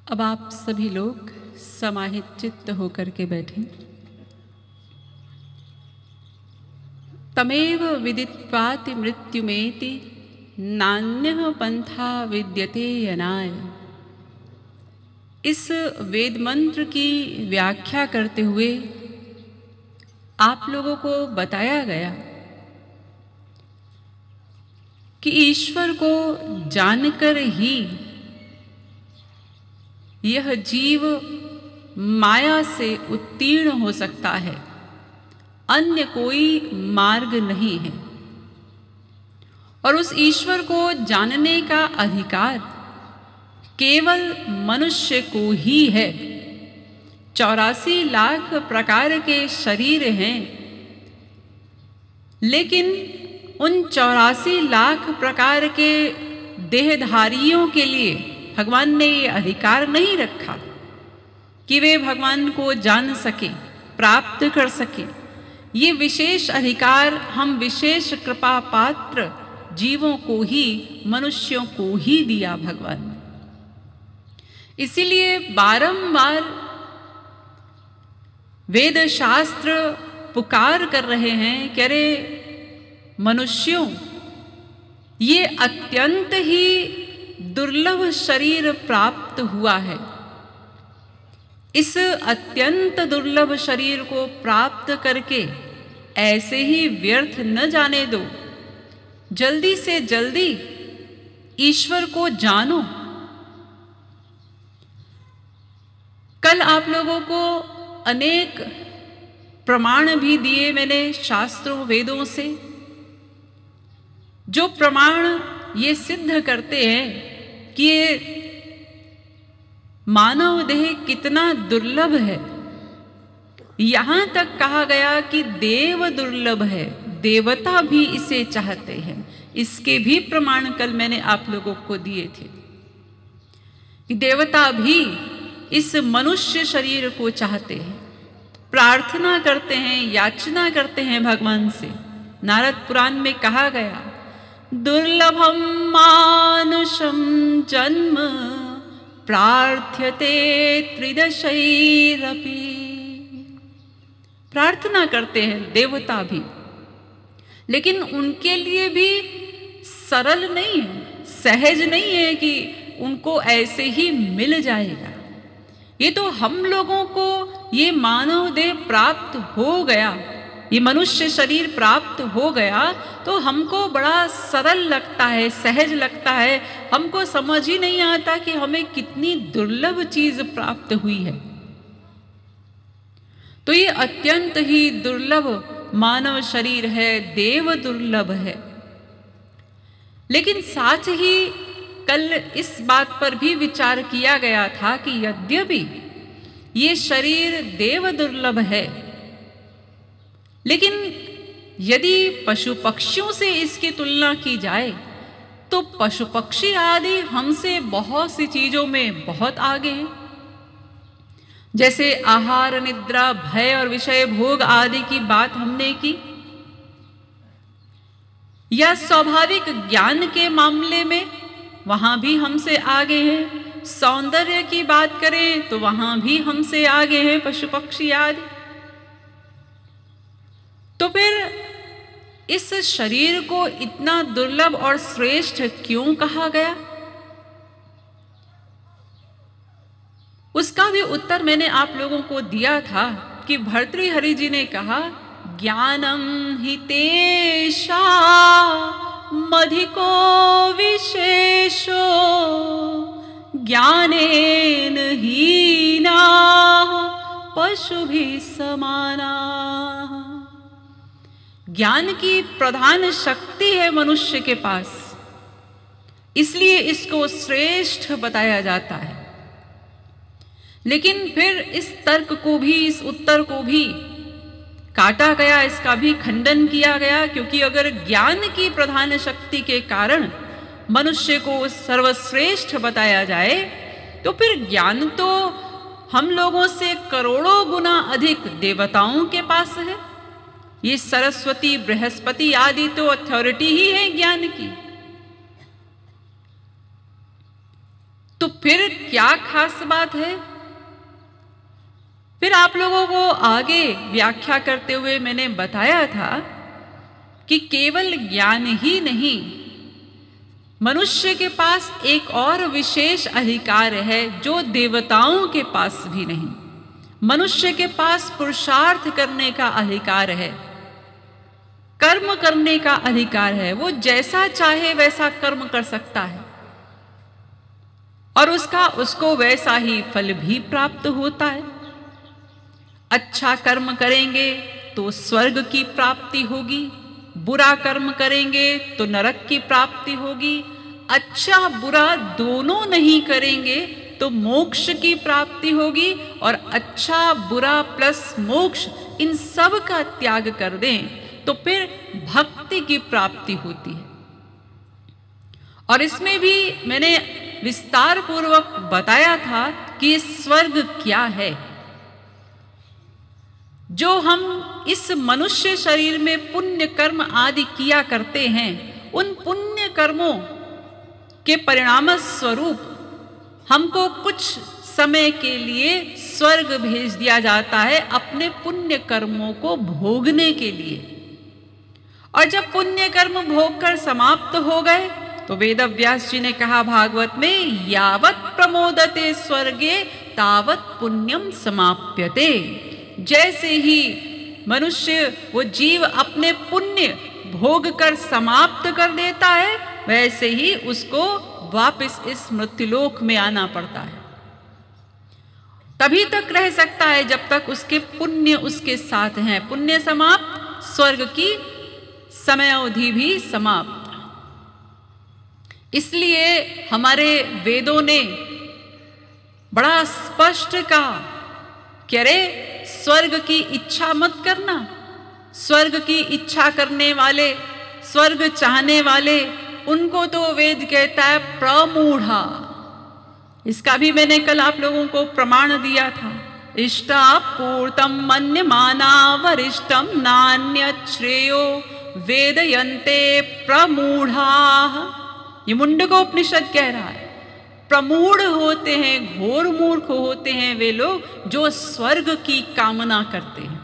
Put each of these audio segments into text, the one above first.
अब आप सभी लोग समाहित चित्त होकर के बैठें। तमेव विदित्वाति मृत्युमेति नान्यः पंथा विद्यते यनाय। इस वेद मंत्र की व्याख्या करते हुए आप लोगों को बताया गया कि ईश्वर को जानकर ही यह जीव माया से उत्तीर्ण हो सकता है, अन्य कोई मार्ग नहीं है। और उस ईश्वर को जानने का अधिकार केवल मनुष्य को ही है। 84 लाख प्रकार के शरीर हैं, लेकिन उन 84 लाख प्रकार के देहधारियों के लिए भगवान ने ये अधिकार नहीं रखा कि वे भगवान को जान सके, प्राप्त कर सके। ये विशेष अधिकार हम विशेष कृपा पात्र जीवों को ही, मनुष्यों को ही दिया भगवान ने। इसीलिए बारंबार वेद शास्त्र पुकार कर रहे हैं कि अरे मनुष्यों, ये अत्यंत ही दुर्लभ शरीर प्राप्त हुआ है। इस अत्यंत दुर्लभ शरीर को प्राप्त करके ऐसे ही व्यर्थ न जाने दो। जल्दी से जल्दी ईश्वर को जानो। कल आप लोगों को अनेक प्रमाण भी दिए मैंने शास्त्रों वेदों से, जो प्रमाण ये सिद्ध करते हैं कि ये मानव देह कितना दुर्लभ है। यहां तक कहा गया कि देव दुर्लभ है, देवता भी इसे चाहते हैं। इसके भी प्रमाण कल मैंने आप लोगों को दिए थे कि देवता भी इस मनुष्य शरीर को चाहते हैं, प्रार्थना करते हैं, याचना करते हैं भगवान से। नारद पुराण में कहा गया, दुर्लभम मानुषम जन्म प्रार्थ्यते त्रिदशैरपि। प्रार्थना करते हैं देवता भी, लेकिन उनके लिए भी सरल नहीं है, सहज नहीं है कि उनको ऐसे ही मिल जाएगा। ये तो हम लोगों को ये मानव देह प्राप्त हो गया, ये मनुष्य शरीर प्राप्त हो गया, तो हमको बड़ा सरल लगता है, सहज लगता है। हमको समझ ही नहीं आता कि हमें कितनी दुर्लभ चीज प्राप्त हुई है। तो ये अत्यंत ही दुर्लभ मानव शरीर है, देव दुर्लभ है। लेकिन साथ ही कल इस बात पर भी विचार किया गया था कि यद्यपि ये शरीर देव दुर्लभ है, लेकिन यदि पशु पक्षियों से इसकी तुलना की जाए तो पशु पक्षी आदि हमसे बहुत सी चीजों में बहुत आगे हैं। जैसे आहार, निद्रा, भय और विषय भोग आदि की बात हमने की, या स्वाभाविक ज्ञान के मामले में वहां भी हमसे आगे हैं। सौंदर्य की बात करें तो वहां भी हमसे आगे हैं पशु पक्षी आदि। तो फिर इस शरीर को इतना दुर्लभ और श्रेष्ठ क्यों कहा गया? उसका भी उत्तर मैंने आप लोगों को दिया था कि भर्तृहरि जी ने कहा, ज्ञानम हि तेषा मधिको विशेषो ज्ञानेन हीना पशुभिः समाना। ज्ञान की प्रधान शक्ति है मनुष्य के पास, इसलिए इसको श्रेष्ठ बताया जाता है। लेकिन फिर इस तर्क को भी, इस उत्तर को भी काटा गया, इसका भी खंडन किया गया, क्योंकि अगर ज्ञान की प्रधान शक्ति के कारण मनुष्य को सर्वश्रेष्ठ बताया जाए तो फिर ज्ञान तो हम लोगों से करोड़ों गुना अधिक देवताओं के पास है। ये सरस्वती, बृहस्पति आदि तो अथॉरिटी ही है ज्ञान की। तो तो फिर क्या खास बात है? फिर आप लोगों को आगे व्याख्या करते हुए मैंने बताया था कि केवल ज्ञान ही नहीं, मनुष्य के पास एक और विशेष अधिकार है जो देवताओं के पास भी नहीं। मनुष्य के पास पुरुषार्थ करने का अधिकार है, कर्म करने का अधिकार है। वो जैसा चाहे वैसा कर्म कर सकता है और उसको वैसा ही फल भी प्राप्त होता है। अच्छा कर्म करेंगे तो स्वर्ग की प्राप्ति होगी, बुरा कर्म करेंगे तो नरक की प्राप्ति होगी। अच्छा बुरा दोनों नहीं करेंगे तो मोक्ष की प्राप्ति होगी, और अच्छा बुरा प्लस मोक्ष इन सब का त्याग कर दें तो फिर भक्ति की प्राप्ति होती है। और इसमें भी मैंने विस्तार पूर्वक बताया था कि स्वर्ग क्या है। जो हम इस मनुष्य शरीर में पुण्य कर्म आदि किया करते हैं, उन पुण्य कर्मों के परिणाम स्वरूप हमको कुछ समय के लिए स्वर्ग भेज दिया जाता है अपने पुण्य कर्मों को भोगने के लिए। और जब पुण्य कर्म भोग कर समाप्त हो गए तो वेद व्यास जी ने कहा भागवत में, यावत प्रमोदते स्वर्गे तावत पुण्यम समाप्यते। जैसे ही मनुष्य वो जीव अपने पुण्य भोग कर समाप्त कर देता है, वैसे ही उसको वापस इस मृत्युलोक में आना पड़ता है। तभी तक रह सकता है जब तक उसके पुण्य उसके साथ हैं। पुण्य समाप्त, स्वर्ग की समयावधि भी समाप्त। इसलिए हमारे वेदों ने बड़ा स्पष्ट कहा कि अरे स्वर्ग की इच्छा मत करना। स्वर्ग की इच्छा करने वाले, स्वर्ग चाहने वाले, उनको तो वेद कहता है प्रमूढ़ा। इसका भी मैंने कल आप लोगों को प्रमाण दिया था। इष्टा पूर्तम मन्यमाना वरिष्ठम नान्यत् श्रेयो वेदयन्ते प्रमूढ़ा। ये मुंडकोपनिषद कह रहा है। प्रमूढ़ होते हैं, घोर मूर्ख होते हैं वे लोग जो स्वर्ग की कामना करते हैं।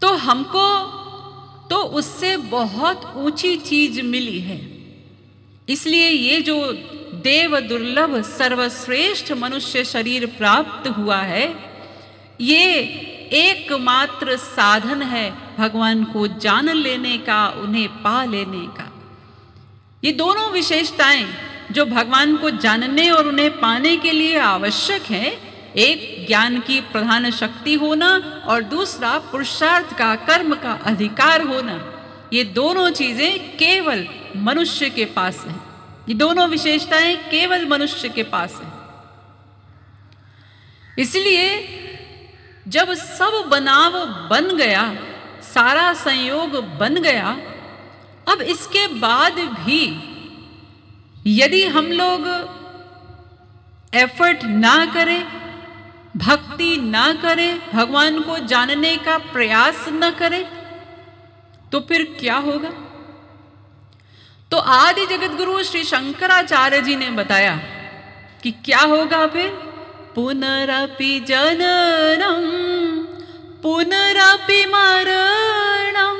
तो हमको तो उससे बहुत ऊंची चीज मिली है। इसलिए ये जो देव दुर्लभ सर्वश्रेष्ठ मनुष्य शरीर प्राप्त हुआ है, ये एकमात्र साधन है भगवान को जान लेने का, उन्हें पा लेने का। ये दोनों विशेषताएं जो भगवान को जानने और उन्हें पाने के लिए आवश्यक हैं, एक ज्ञान की प्रधान शक्ति होना और दूसरा पुरुषार्थ का, कर्म का अधिकार होना, ये दोनों चीजें केवल मनुष्य के पास हैं। ये दोनों विशेषताएं केवल मनुष्य के पास हैं। इसलिए जब सब बनाव बन गया, सारा संयोग बन गया, अब इसके बाद भी यदि हम लोग एफर्ट ना करें, भक्ति ना करें, भगवान को जानने का प्रयास न करें, तो फिर क्या होगा? तो आदि जगत गुरु श्री शंकराचार्य जी ने बताया कि क्या होगा फिर। पुनरपि जननम पुनरपि मरणम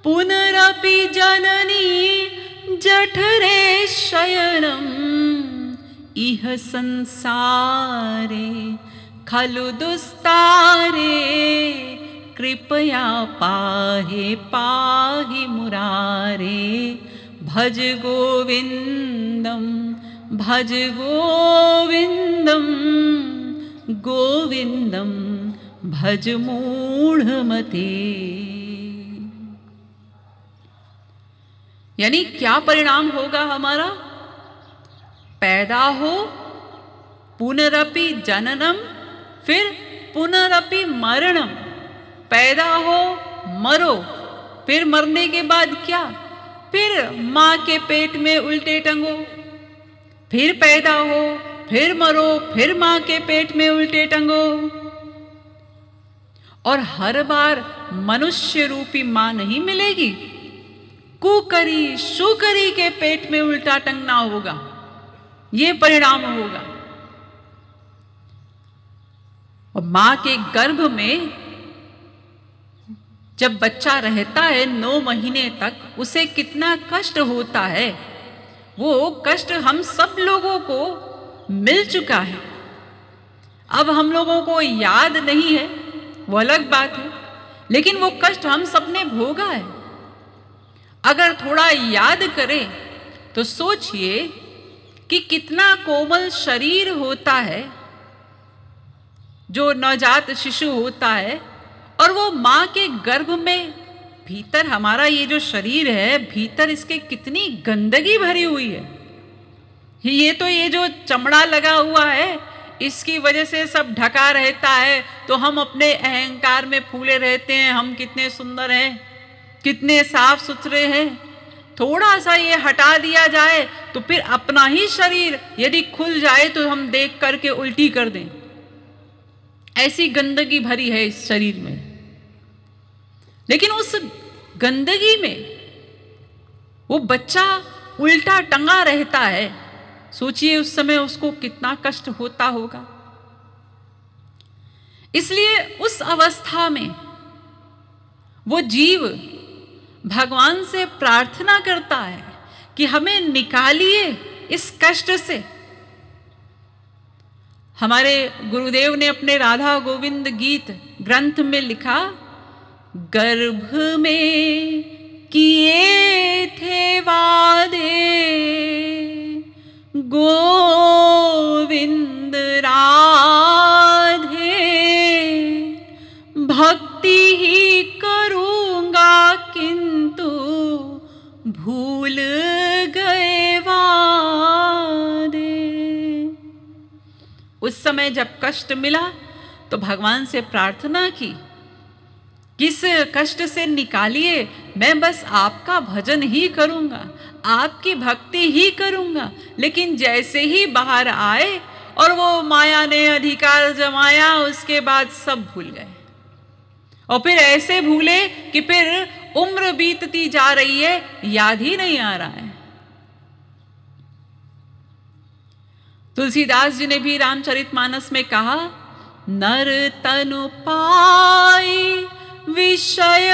पुनरपि जननी जठरे शयनम इह संसारे खलु दुस्तारे कृपया पाहि पाहि मुरारे भज गोविंदम भज गोविंदम गोविंदम भज मूढ़मते। यानी क्या परिणाम होगा हमारा? पैदा हो, पुनरपि जननम, फिर पुनरपि मरणम। पैदा हो, मरो, फिर मरने के बाद क्या? फिर मां के पेट में उल्टे टंगो, फिर पैदा हो, फिर मरो, फिर मां के पेट में उल्टे टंगो। और हर बार मनुष्य रूपी मां नहीं मिलेगी, कुकरी शुकरी के पेट में उल्टा टंगना होगा, ये परिणाम होगा। और मां के गर्भ में जब बच्चा रहता है 9 महीने तक, उसे कितना कष्ट होता है, वो कष्ट हम सब लोगों को मिल चुका है। अब हम लोगों को याद नहीं है, वो अलग बात है, लेकिन वो कष्ट हम सबने भोगा है। अगर थोड़ा याद करें तो सोचिए कि कितना कोमल शरीर होता है जो नवजात शिशु होता है, और वो मां के गर्भ में भीतर हमारा ये जो शरीर है, भीतर इसके कितनी गंदगी भरी हुई है। ये जो चमड़ा लगा हुआ है, इसकी वजह से सब ढका रहता है, तो हम अपने अहंकार में फूले रहते हैं, हम कितने सुंदर हैं, कितने साफ सुथरे हैं। थोड़ा सा ये हटा दिया जाए तो फिर अपना ही शरीर यदि खुल जाए तो हम देख करके उल्टी कर दें, ऐसी गंदगी भरी है इस शरीर में। लेकिन उस गंदगी में वो बच्चा उल्टा टंगा रहता है, सोचिए उस समय उसको कितना कष्ट होता होगा। इसलिए उस अवस्था में वो जीव भगवान से प्रार्थना करता है कि हमें निकालिए इस कष्ट से। हमारे गुरुदेव ने अपने राधा गोविंद गीत ग्रंथ में लिखा, गर्भ में किए थे वादे गोविंद राधे, भक्ति ही करूंगा किंतु भूल गए वादे। उस समय जब कष्ट मिला तो भगवान से प्रार्थना की, किस कष्ट से निकालिए, मैं बस आपका भजन ही करूंगा, आपकी भक्ति ही करूंगा। लेकिन जैसे ही बाहर आए और वो माया ने अधिकार जमाया, उसके बाद सब भूल गए। और फिर ऐसे भूले कि फिर उम्र बीतती जा रही है, याद ही नहीं आ रहा है। तुलसीदास जी ने भी रामचरितमानस में कहा, नर तनु पाई विषय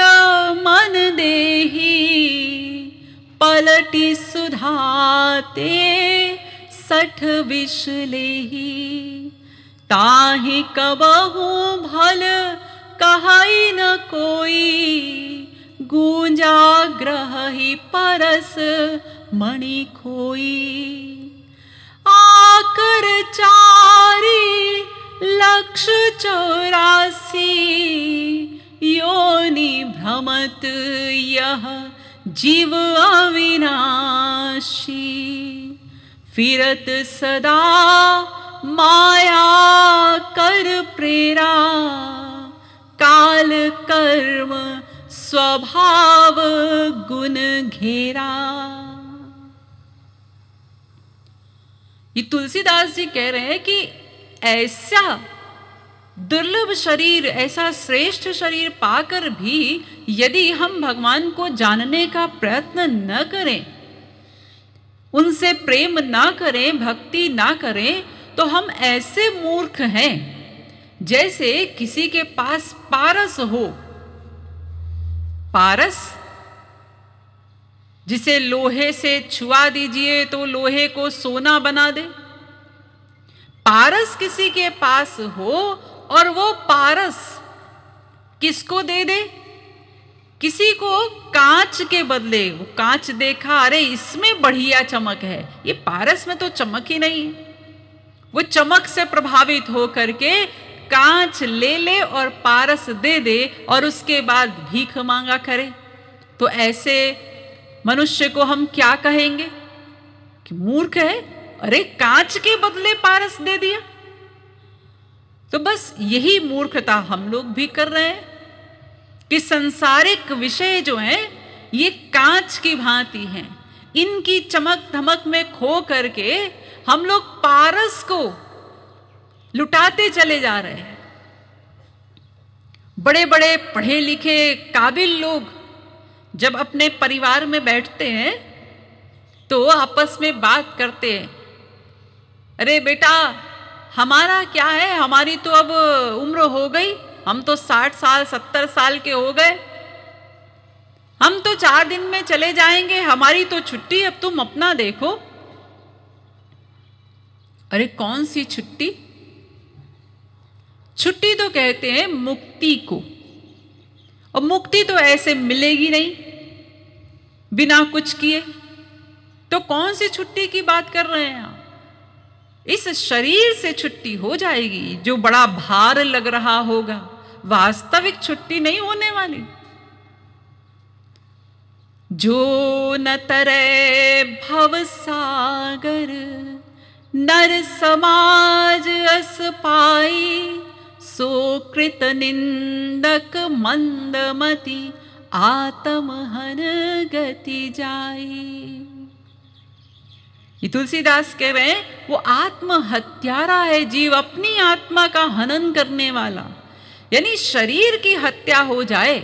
मन देही, पलटी सुधाते 60 विष लेही, ताहि कबहु भल कहई न कोई, गूंजा ग्रह ही परस मणि खोई। आकर 4,84,000 योनि भ्रमत यह जीव अविनाशी, फिरत सदा माया कर प्रेरा, काल कर्म स्वभाव गुण घेरा। ये तुलसीदास जी कह रहे हैं कि ऐसा दुर्लभ शरीर, ऐसा श्रेष्ठ शरीर पाकर भी यदि हम भगवान को जानने का प्रयत्न न करें, उनसे प्रेम ना करें, भक्ति ना करें, तो हम ऐसे मूर्ख हैं जैसे किसी के पास पारस हो। पारस जिसे लोहे से छुआ दीजिए तो लोहे को सोना बना दे। पारस किसी के पास हो और वो पारस किसको दे दे? किसी को कांच के बदले, वो कांच देखा, अरे इसमें बढ़िया चमक है, ये पारस में तो चमक ही नहीं है। वो चमक से प्रभावित हो करके कांच ले ले और पारस दे दे और उसके बाद भीख मांगा करे। तो ऐसे मनुष्य को हम क्या कहेंगे कि मूर्ख है, अरे कांच के बदले पारस दे दिया। तो बस यही मूर्खता हम लोग भी कर रहे हैं कि संसारिक विषय जो हैं ये कांच की भांति हैं, इनकी चमक धमक में खो करके हम लोग पारस को लुटाते चले जा रहे हैं। बड़े बड़े पढ़े लिखे काबिल लोग जब अपने परिवार में बैठते हैं तो आपस में बात करते हैं, अरे बेटा हमारा क्या है, हमारी तो अब उम्र हो गई, हम तो 60 साल 70 साल के हो गए, हम तो 4 दिन में चले जाएंगे, हमारी तो छुट्टी, अब तुम अपना देखो। अरे कौन सी छुट्टी? छुट्टी तो कहते हैं मुक्ति को, और मुक्ति तो ऐसे मिलेगी नहीं बिना कुछ किए। तो कौन सी छुट्टी की बात कर रहे हैं आप? इस शरीर से छुट्टी हो जाएगी, जो बड़ा भार लग रहा होगा, वास्तविक छुट्टी नहीं होने वाली। जो न तरे भव सागर, नर समाज अस पाई, सो कृत निंदक मंदमति, आत्महन गति जाई। ये तुलसीदास कह रहे हैं वो आत्म हत्यारा है, जीव अपनी आत्मा का हनन करने वाला। यानी शरीर की हत्या हो जाए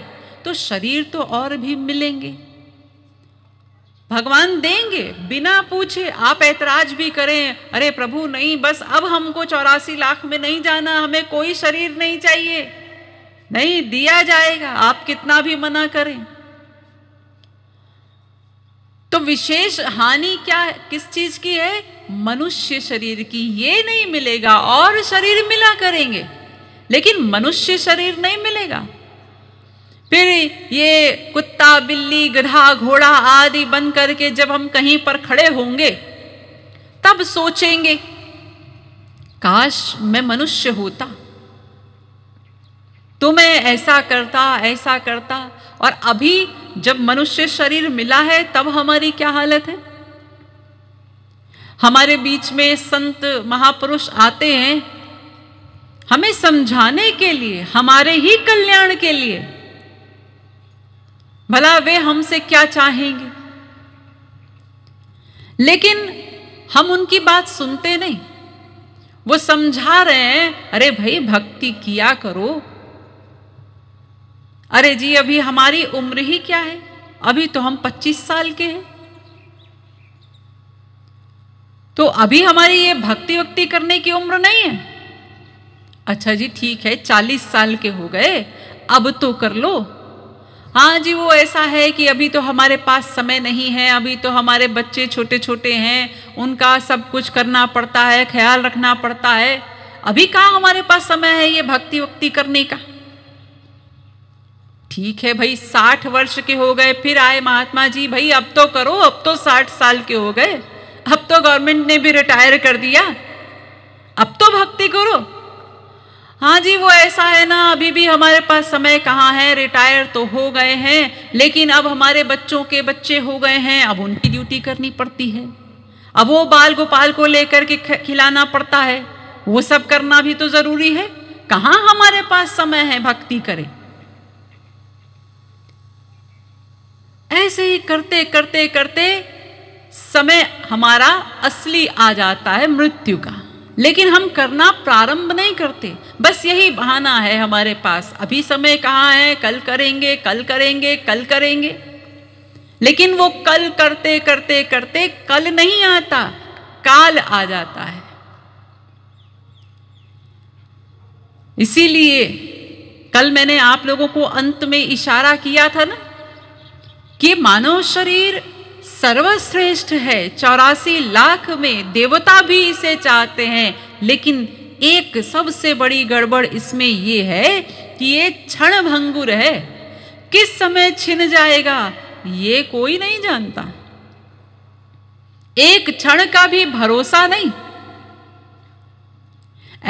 तो शरीर तो और भी मिलेंगे, भगवान देंगे बिना पूछे। आप ऐतराज भी करें, अरे प्रभु नहीं, बस अब हमको 84 लाख में नहीं जाना, हमें कोई शरीर नहीं चाहिए, नहीं दिया जाएगा, आप कितना भी मना करें। तो विशेष हानि क्या है, किस चीज की है? मनुष्य शरीर की। ये नहीं मिलेगा, और शरीर मिला करेंगे लेकिन मनुष्य शरीर नहीं मिलेगा। फिर ये कुत्ता बिल्ली गधा घोड़ा आदि बन करके जब हम कहीं पर खड़े होंगे तब सोचेंगे काश मैं मनुष्य होता तो मैं ऐसा करता। और अभी जब मनुष्य शरीर मिला है तब हमारी क्या हालत है? हमारे बीच में संत महापुरुष आते हैं हमें समझाने के लिए, हमारे ही कल्याण के लिए। भला वे हमसे क्या चाहेंगे, लेकिन हम उनकी बात सुनते नहीं। वो समझा रहे हैं, अरे भाई भक्ति किया करो। अरे जी अभी हमारी उम्र ही क्या है, अभी तो हम 25 साल के हैं, तो अभी हमारी ये भक्ति वक्ति करने की उम्र नहीं है। अच्छा जी ठीक है, 40 साल के हो गए, अब तो कर लो। हाँ जी वो ऐसा है कि अभी तो हमारे पास समय नहीं है, अभी तो हमारे बच्चे छोटे छोटे हैं, उनका सब कुछ करना पड़ता है, ख्याल रखना पड़ता है, अभी कहाँ हमारे पास समय है ये भक्ति वक्ति करने का। ठीक है भाई 60 वर्ष के हो गए, फिर आए महात्मा जी, भाई अब तो करो, अब तो 60 साल के हो गए, अब तो गवर्नमेंट ने भी रिटायर कर दिया, अब तो भक्ति करो। हाँ जी वो ऐसा है ना, अभी भी हमारे पास समय कहाँ है, रिटायर तो हो गए हैं, लेकिन अब हमारे बच्चों के बच्चे हो गए हैं, अब उनकी ड्यूटी करनी पड़ती है, अब वो बाल गोपाल को लेकर के खिलाना पड़ता है, वो सब करना भी तो जरूरी है, कहाँ हमारे पास समय है भक्ति करें। ऐसे ही करते करते करते समय हमारा असली आ जाता है मृत्यु का, लेकिन हम करना प्रारंभ नहीं करते, बस यही बहाना है हमारे पास, अभी समय कहाँ है, कल करेंगे कल करेंगे कल करेंगे। लेकिन वो कल करते करते करते कल नहीं आता, काल आ जाता है। इसीलिए कल मैंने आप लोगों को अंत में इशारा किया था ना कि मानव शरीर सर्वश्रेष्ठ है, 84 लाख में देवता भी इसे चाहते हैं, लेकिन एक सबसे बड़ी गड़बड़ इसमें ये है कि ये क्षण भंगुर है, किस समय छिन जाएगा ये कोई नहीं जानता, एक क्षण का भी भरोसा नहीं।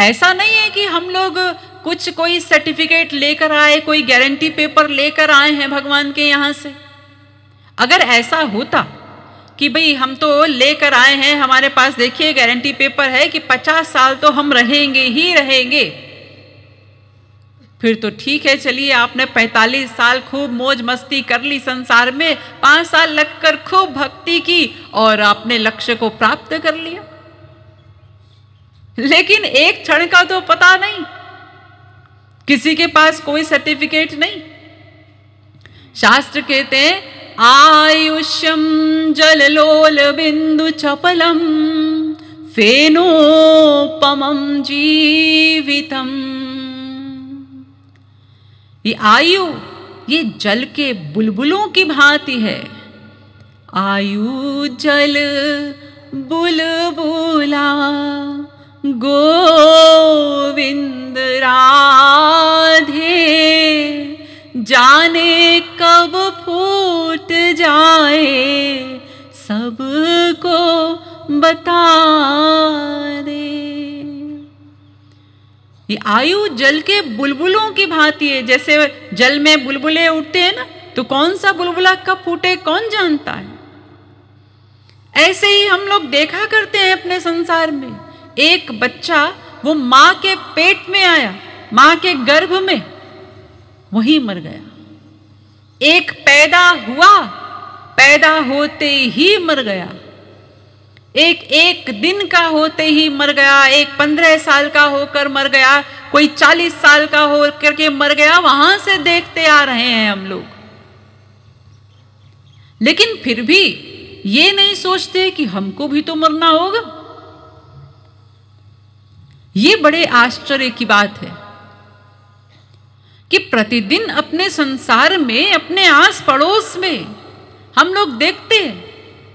ऐसा नहीं है कि हम लोग कुछ कोई सर्टिफिकेट लेकर आए, कोई गारंटी पेपर लेकर आए हैं भगवान के यहां से। अगर ऐसा होता कि भाई हम तो लेकर आए हैं, हमारे पास देखिए गारंटी पेपर है कि 50 साल तो हम रहेंगे ही रहेंगे, फिर तो ठीक है, चलिए आपने 45 साल खूब मौज मस्ती कर ली संसार में, 5 साल लगकर खूब भक्ति की और आपने लक्ष्य को प्राप्त कर लिया। लेकिन एक क्षण का तो पता नहीं, किसी के पास कोई सर्टिफिकेट नहीं। शास्त्र कहते हैं आयुष्यम जललोल बिंदु चपलम फेनोपमं जीवितम। ये आयु ये जल के बुलबुलों की भांति है। आयु जल बुलबुला गोविंद राधे, जाने कब फूट जाए सबको बता दे। ये आयु जल के बुलबुलों की भांति है। जैसे जल में बुलबुले उठते हैं ना, तो कौन सा बुलबुला कब फूटे कौन जानता है। ऐसे ही हम लोग देखा करते हैं अपने संसार में। एक बच्चा वो मां के पेट में आया, मां के गर्भ में, वहीं मर गया। एक पैदा हुआ, पैदा होते ही मर गया। एक दिन का होते ही मर गया। एक 15 साल का होकर मर गया, कोई 40 साल का होकर के मर गया। वहां से देखते आ रहे हैं हम लोग। लेकिन फिर भी ये नहीं सोचते कि हमको भी तो मरना होगा। ये बड़े आश्चर्य की बात है कि प्रतिदिन अपने संसार में, अपने आस पड़ोस में हम लोग देखते हैं,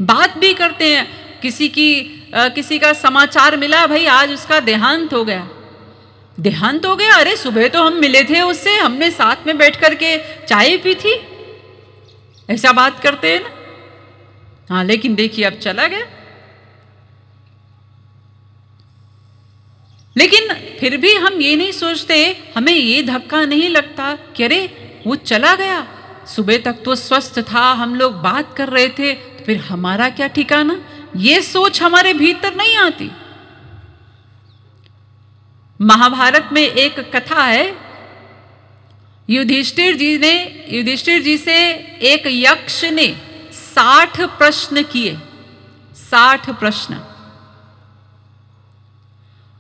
बात भी करते हैं। किसी का समाचार मिला, भाई आज उसका देहांत हो गया। देहांत हो गया? अरे सुबह तो हम मिले थे उससे, हमने साथ में बैठ करके चाय पी थी। ऐसा बात करते हैं ना। हाँ, लेकिन देखिए अब चला गया। लेकिन फिर भी हम ये नहीं सोचते, हमें ये धक्का नहीं लगता कि अरे वो चला गया, सुबह तक तो स्वस्थ था, हम लोग बात कर रहे थे, तो फिर हमारा क्या ठिकाना। ये सोच हमारे भीतर नहीं आती। महाभारत में एक कथा है। युधिष्ठिर जी से एक यक्ष ने 60 प्रश्न किए। 60 प्रश्न।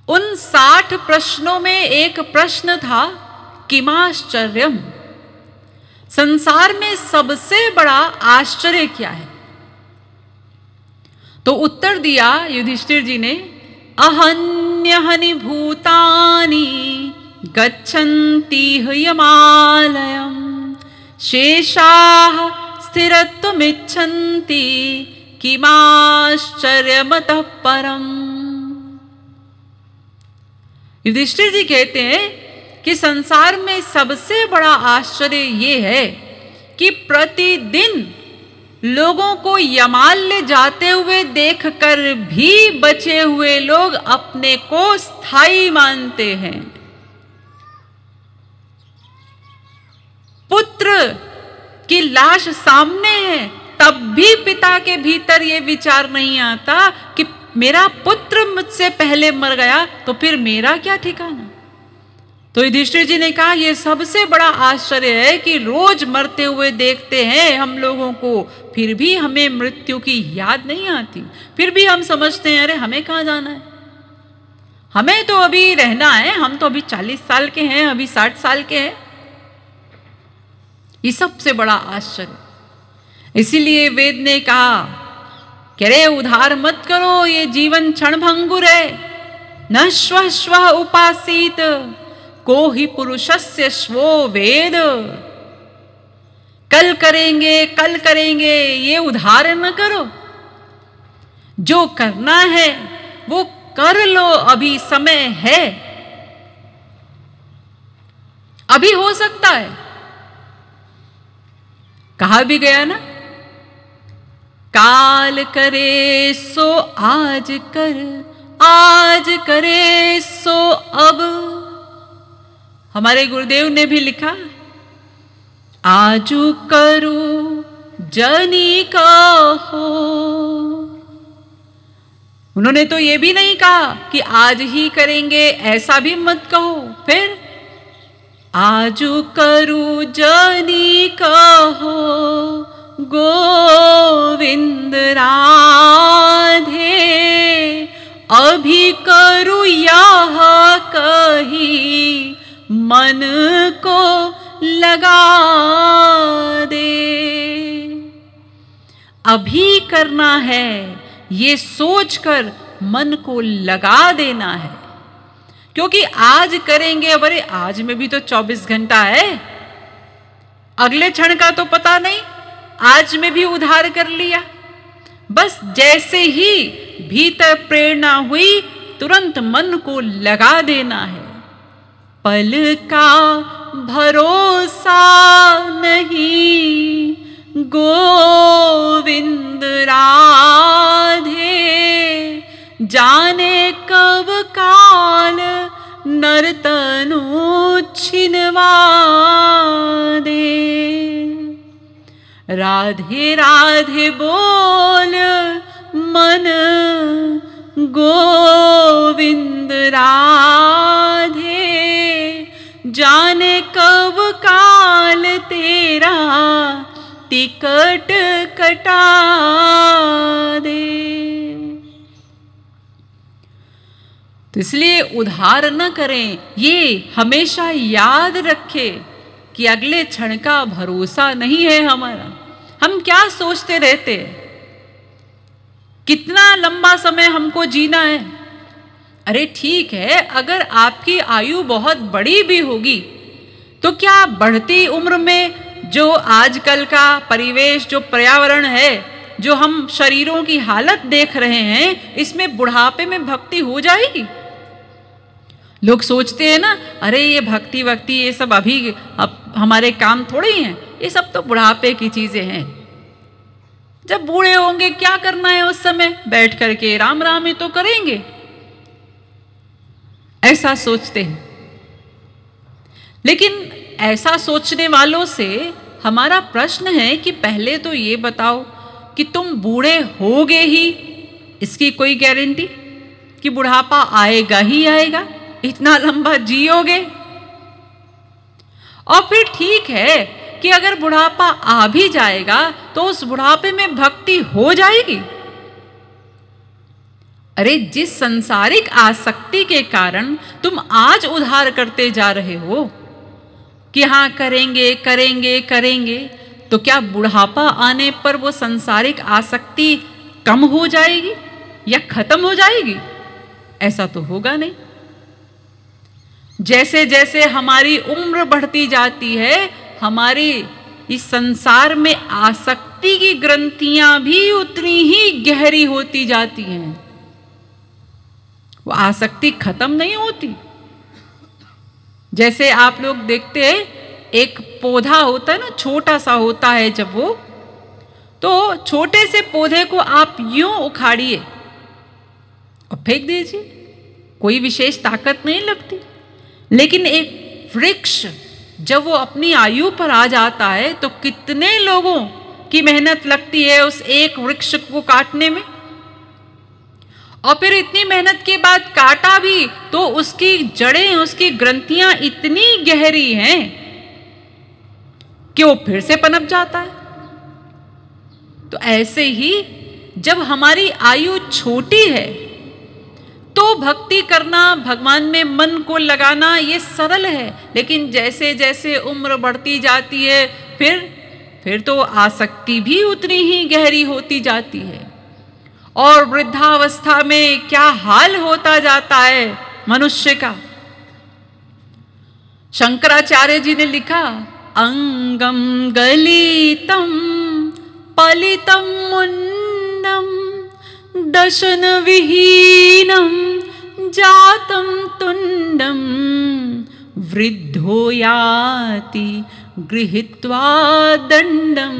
उन 60 प्रश्नों में एक प्रश्न था, किमाश्चर्यम, संसार में सबसे बड़ा आश्चर्य क्या है। तो उत्तर दिया युधिष्ठिर जी ने, अहन्यहनि भूतानि गच्छन्ति यमालयम् शेषाः स्थिरत्वमिच्छन्ति किमाश्चर्यमतः परम्। युधिष्ठिर जी कहते हैं कि संसार में सबसे बड़ा आश्चर्य ये है कि प्रतिदिन लोगों को यमाल्य जाते हुए देखकर भी बचे हुए लोग अपने को स्थायी मानते हैं। पुत्र की लाश सामने है, तब भी पिता के भीतर ये विचार नहीं आता कि मेरा पुत्र मुझसे पहले मर गया, तो फिर मेरा क्या ठिकाना। तो युधिष्ठिर जी ने कहा, यह सबसे बड़ा आश्चर्य है कि रोज मरते हुए देखते हैं हम लोगों को, फिर भी हमें मृत्यु की याद नहीं आती। फिर भी हम समझते हैं अरे हमें कहाँ जाना है, हमें तो अभी रहना है, हम तो अभी 40 साल के हैं, अभी 60 साल के हैं। ये सबसे बड़ा आश्चर्य। इसीलिए वेद ने कहा कि अरे उधार मत करो, ये जीवन क्षणभंगुर है। न श्वः श्वः उपासीत को ही पुरुषस्य श्वो वेद। कल करेंगे ये उधार न करो। जो करना है वो कर लो, अभी समय है, अभी हो सकता है। कहा भी गया ना, काल करे सो आज कर, आज करे सो अब। हमारे गुरुदेव ने भी लिखा, आजू करू जनी कहो। उन्होंने तो ये भी नहीं कहा कि आज ही करेंगे, ऐसा भी मत कहो। फिर आजू करू जनी कहो, गोविंद राधे। अभी करू यह कही, मन को लगा दे। अभी करना है, ये सोचकर मन को लगा देना है। क्योंकि आज करेंगे, अरे आज में भी तो 24 घंटा है, अगले क्षण का तो पता नहीं, आज में भी उधार कर लिया। बस जैसे ही भीतर प्रेरणा हुई, तुरंत मन को लगा देना है। पल का भरोसा नहीं, गोविंद राधे, जाने कब काल नर्तनु छिनवा दे। राधे राधे बोल मन, गोविंद राधे, जाने कब काल तेरा टिकट कटा दे। तो इसलिए उधार न करें, ये हमेशा याद रखें कि अगले क्षण का भरोसा नहीं है हमारा। हम क्या सोचते रहते हैं, कितना लंबा समय हमको जीना है। अरे ठीक है, अगर आपकी आयु बहुत बड़ी भी होगी तो क्या बढ़ती उम्र में जो आजकल का परिवेश, जो पर्यावरण है, जो हम शरीरों की हालत देख रहे हैं, इसमें बुढ़ापे में भक्ति हो जाएगी? लोग सोचते हैं ना, अरे ये भक्ति वक्ति ये सब अभी अब हमारे काम थोड़े ही हैं, ये सब तो बुढ़ापे की चीजें हैं। जब बूढ़े होंगे क्या करना है, उस समय बैठ करके राम राम ही तो करेंगे, ऐसा सोचते हैं। लेकिन ऐसा सोचने वालों से हमारा प्रश्न है कि पहले तो ये बताओ कि तुम बूढ़े होगे ही, इसकी कोई गारंटी कि बुढ़ापा आएगा ही आएगा, इतना लंबा जियोगे? और फिर ठीक है कि अगर बुढ़ापा आ भी जाएगा तो उस बुढ़ापे में भक्ति हो जाएगी? अरे जिस सांसारिक आसक्ति के कारण तुम आज उधार करते जा रहे हो कि हाँ करेंगे करेंगे करेंगे, तो क्या बुढ़ापा आने पर वो सांसारिक आसक्ति कम हो जाएगी या खत्म हो जाएगी? ऐसा तो होगा नहीं। जैसे जैसे हमारी उम्र बढ़ती जाती है, हमारी इस संसार में आसक्ति की ग्रंथियां भी उतनी ही गहरी होती जाती हैं। वो आसक्ति खत्म नहीं होती। जैसे आप लोग देखते हैं, एक पौधा होता है ना, छोटा सा होता है जब वो, तो छोटे से पौधे को आप यूं उखाड़िए और फेंक दीजिए, कोई विशेष ताकत नहीं लगती। लेकिन एक वृक्ष जब वो अपनी आयु पर आ जाता है तो कितने लोगों की मेहनत लगती है उस एक वृक्ष को काटने में, और फिर इतनी मेहनत के बाद काटा भी तो उसकी जड़ें, उसकी ग्रंथियां इतनी गहरी हैं कि वो फिर से पनप जाता है। तो ऐसे ही जब हमारी आयु छोटी है तो भक्ति करना, भगवान में मन को लगाना ये सरल है। लेकिन जैसे जैसे उम्र बढ़ती जाती है फिर तो आसक्ति भी उतनी ही गहरी होती जाती है। और वृद्धावस्था में क्या हाल होता जाता है मनुष्य का। शंकराचार्य जी ने लिखा, अंगम गलितम पलितम मुंडम दशन विहीनम जातम तुंडम वृद्धो याति गृहीत्वा दंडम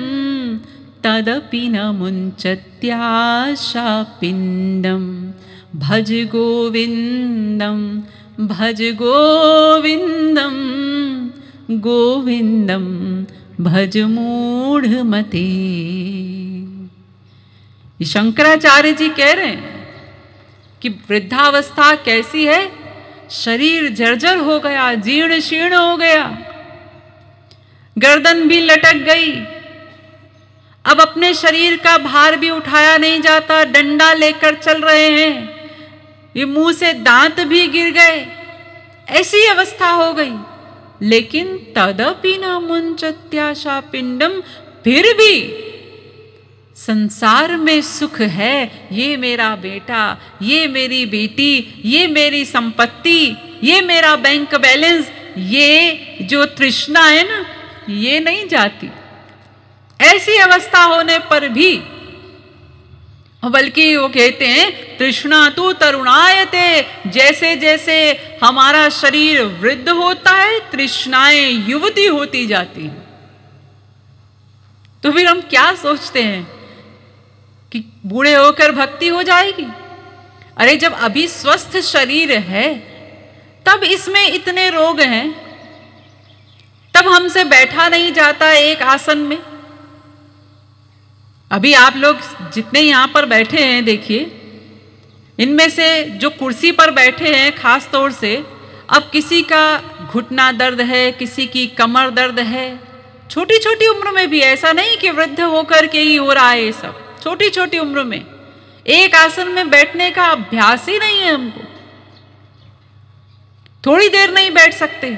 तदपि न मुञ्चत्याशा पिंडम भज गोविंदम भज गोविंदम गोविंदम भज मूढ़मते। शंकराचार्य जी कह रहे हैं कि वृद्धावस्था कैसी है, शरीर जर्जर हो गया, जीर्ण शीर्ण हो गया, गर्दन भी लटक गई, अब अपने शरीर का भार भी उठाया नहीं जाता, डंडा लेकर चल रहे हैं, ये मुंह से दांत भी गिर गए, ऐसी अवस्था हो गई। लेकिन तदपि न मुञ्चत्याशा पिंडम, फिर भी संसार में सुख है, ये मेरा बेटा, ये मेरी बेटी, ये मेरी संपत्ति, ये मेरा बैंक बैलेंस, ये जो तृष्णा है ना, ये नहीं जाती। ऐसी अवस्था होने पर भी, बल्कि वो कहते हैं तृष्णा तु तरुणायते, जैसे जैसे हमारा शरीर वृद्ध होता है तृष्णाएं युवती होती जाती हैं। तो फिर हम क्या सोचते हैं कि बूढ़े होकर भक्ति हो जाएगी? अरे जब अभी स्वस्थ शरीर है तब इसमें इतने रोग हैं, तब हमसे बैठा नहीं जाता एक आसन में। अभी आप लोग जितने यहाँ पर बैठे हैं देखिए, इनमें से जो कुर्सी पर बैठे हैं खास तौर से, अब किसी का घुटना दर्द है, किसी की कमर दर्द है, छोटी छोटी उम्र में भी, ऐसा नहीं कि वृद्ध होकर के ही हो रहा है ये सब, छोटी छोटी उम्र में एक आसन में बैठने का अभ्यास ही नहीं है हमको, थोड़ी देर नहीं बैठ सकते।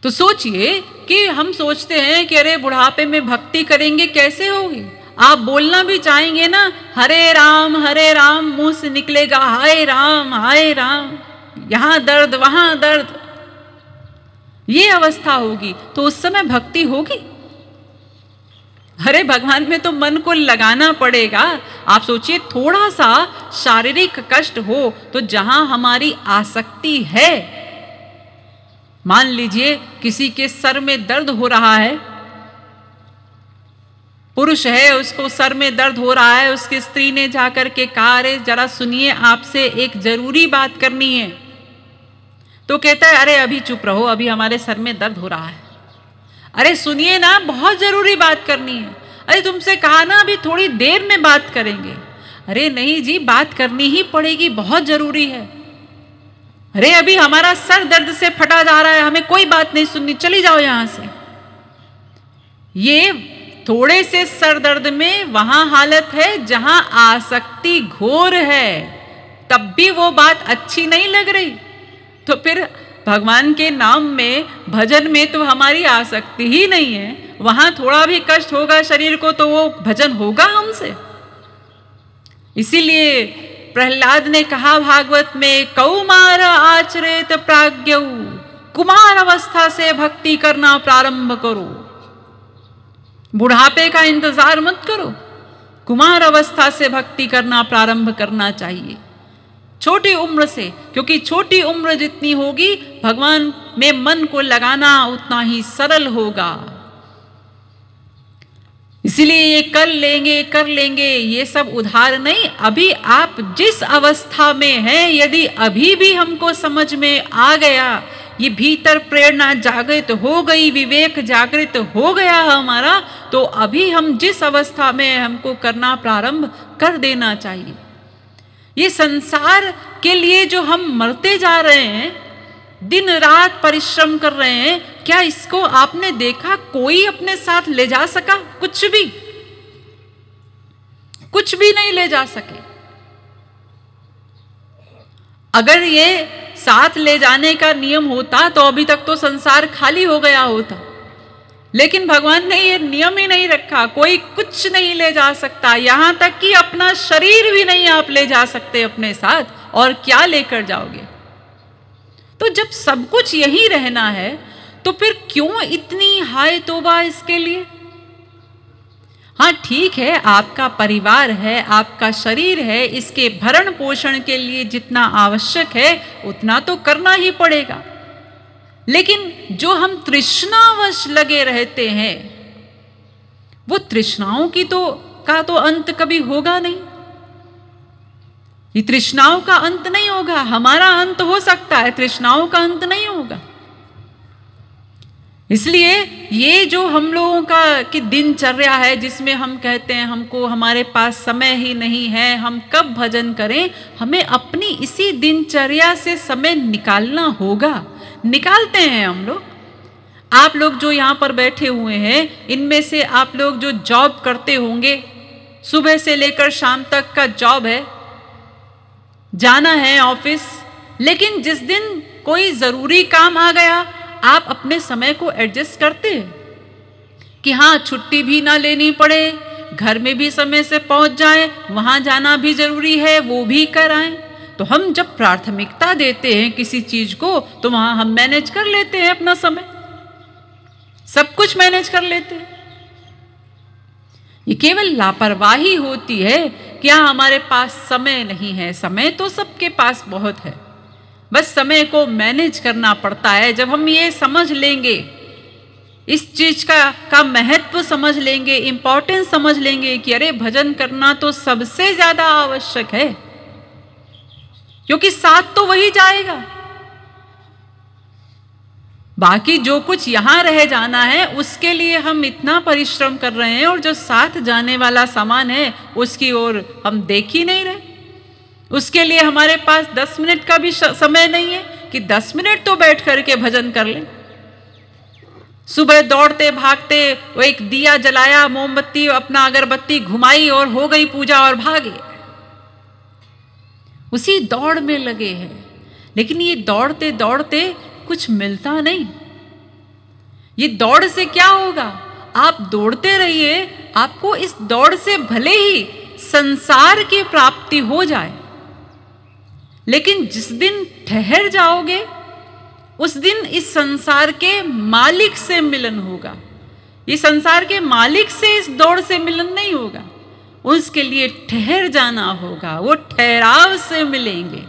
तो सोचिए कि हम सोचते हैं कि अरे बुढ़ापे में भक्ति करेंगे, कैसे होगी? आप बोलना भी चाहेंगे ना, हरे राम मुंह से निकलेगा हाय राम, यहां दर्द वहां दर्द, ये अवस्था होगी तो उस समय भक्ति होगी? अरे भगवान में तो मन को लगाना पड़ेगा। आप सोचिए थोड़ा सा शारीरिक कष्ट हो तो जहां हमारी आसक्ति है, मान लीजिए किसी के सर में दर्द हो रहा है, पुरुष है उसको सर में दर्द हो रहा है, उसकी स्त्री ने जाकर के कहा अरे जरा सुनिए आपसे एक जरूरी बात करनी है, तो कहता है अरे अभी चुप रहो, अभी हमारे सर में दर्द हो रहा है। अरे सुनिए ना, बहुत जरूरी बात करनी है। अरे तुमसे कहा ना अभी थोड़ी देर में बात करेंगे। अरे नहीं जी, बात करनी ही पड़ेगी, बहुत जरूरी है। अरे अभी हमारा सर दर्द से फटा जा रहा है, हमें कोई बात नहीं सुननी, चली जाओ यहां से। ये थोड़े से सर दर्द में वहां हालत है जहां आसक्ति घोर है, तब भी वो बात अच्छी नहीं लग रही। तो फिर भगवान के नाम में, भजन में तो हमारी आसक्ति ही नहीं है, वहां थोड़ा भी कष्ट होगा शरीर को तो वो भजन होगा हमसे। इसीलिए प्रहलाद ने कहा भागवत में, कौमार आचरेत प्राज्ञौ, कुमार अवस्था से भक्ति करना प्रारंभ करो। बुढ़ापे का इंतजार मत करो, कुमार अवस्था से भक्ति करना प्रारंभ करना चाहिए, छोटी उम्र से, क्योंकि छोटी उम्र जितनी होगी भगवान में मन को लगाना उतना ही सरल होगा। इसीलिए ये कर लेंगे ये सब उधार नहीं। अभी आप जिस अवस्था में हैं, यदि अभी भी हमको समझ में आ गया, ये भीतर प्रेरणा जागृत हो गई, विवेक जागृत हो गया हमारा, तो अभी हम जिस अवस्था में हमको करना प्रारंभ कर देना चाहिए। ये संसार के लिए जो हम मरते जा रहे हैं, दिन रात परिश्रम कर रहे हैं, क्या इसको आपने देखा कोई अपने साथ ले जा सका? कुछ भी नहीं ले जा सके। अगर ये साथ ले जाने का नियम होता तो अभी तक तो संसार खाली हो गया होता, लेकिन भगवान ने ये नियम ही नहीं रखा, कोई कुछ नहीं ले जा सकता, यहां तक कि अपना शरीर भी नहीं आप ले जा सकते अपने साथ, और क्या लेकर जाओगे? तो जब सब कुछ यही रहना है तो फिर क्यों इतनी हाय तौबा इसके लिए? हाँ ठीक है, आपका परिवार है, आपका शरीर है, इसके भरण पोषण के लिए जितना आवश्यक है उतना तो करना ही पड़ेगा, लेकिन जो हम तृष्णावश लगे रहते हैं, वो तृष्णाओं का तो अंत कभी होगा नहीं। ये तृष्णाओं का अंत नहीं होगा, हमारा अंत हो सकता है, तृष्णाओं का अंत नहीं होगा। इसलिए ये जो हम लोगों का कि दिनचर्या है, जिसमें हम कहते हैं हमको हमारे पास समय ही नहीं है, हम कब भजन करें, हमें अपनी इसी दिनचर्या से समय निकालना होगा। निकालते हैं हम लोग। आप लोग जो यहाँ पर बैठे हुए हैं, इनमें से आप लोग जो जॉब करते होंगे, सुबह से लेकर शाम तक का जॉब है, जाना है ऑफिस, लेकिन जिस दिन कोई जरूरी काम आ गया, आप अपने समय को एडजस्ट करते हैं। कि हाँ छुट्टी भी ना लेनी पड़े, घर में भी समय से पहुंच जाए, वहां जाना भी जरूरी है वो भी कराएं। तो हम जब प्राथमिकता देते हैं किसी चीज को तो वहां हम मैनेज कर लेते हैं अपना समय, सब कुछ मैनेज कर लेते हैं। ये केवल लापरवाही होती है कि हाँ हमारे पास समय नहीं है। समय तो सबके पास बहुत है, बस समय को मैनेज करना पड़ता है। जब हम ये समझ लेंगे, इस चीज का महत्व समझ लेंगे, इंपॉर्टेंस समझ लेंगे कि अरे भजन करना तो सबसे ज्यादा आवश्यक है, क्योंकि साथ तो वही जाएगा, बाकी जो कुछ यहां रह जाना है उसके लिए हम इतना परिश्रम कर रहे हैं और जो साथ जाने वाला सामान है उसकी ओर हम देख ही नहीं रहे। उसके लिए हमारे पास 10 मिनट का भी समय नहीं है कि 10 मिनट तो बैठ करके भजन कर लें। सुबह दौड़ते भागते वो एक दिया जलाया, मोमबत्ती अपना अगरबत्ती घुमाई और हो गई पूजा और भागे, उसी दौड़ में लगे हैं। लेकिन ये दौड़ते दौड़ते कुछ मिलता नहीं। ये दौड़ से क्या होगा? आप दौड़ते रहिए, आपको इस दौड़ से भले ही संसार की प्राप्ति हो जाए, लेकिन जिस दिन ठहर जाओगे उस दिन इस संसार के मालिक से मिलन होगा। ये संसार के मालिक से इस दौड़ से मिलन नहीं होगा, उसके लिए ठहर जाना होगा। वो ठहराव से मिलेंगे,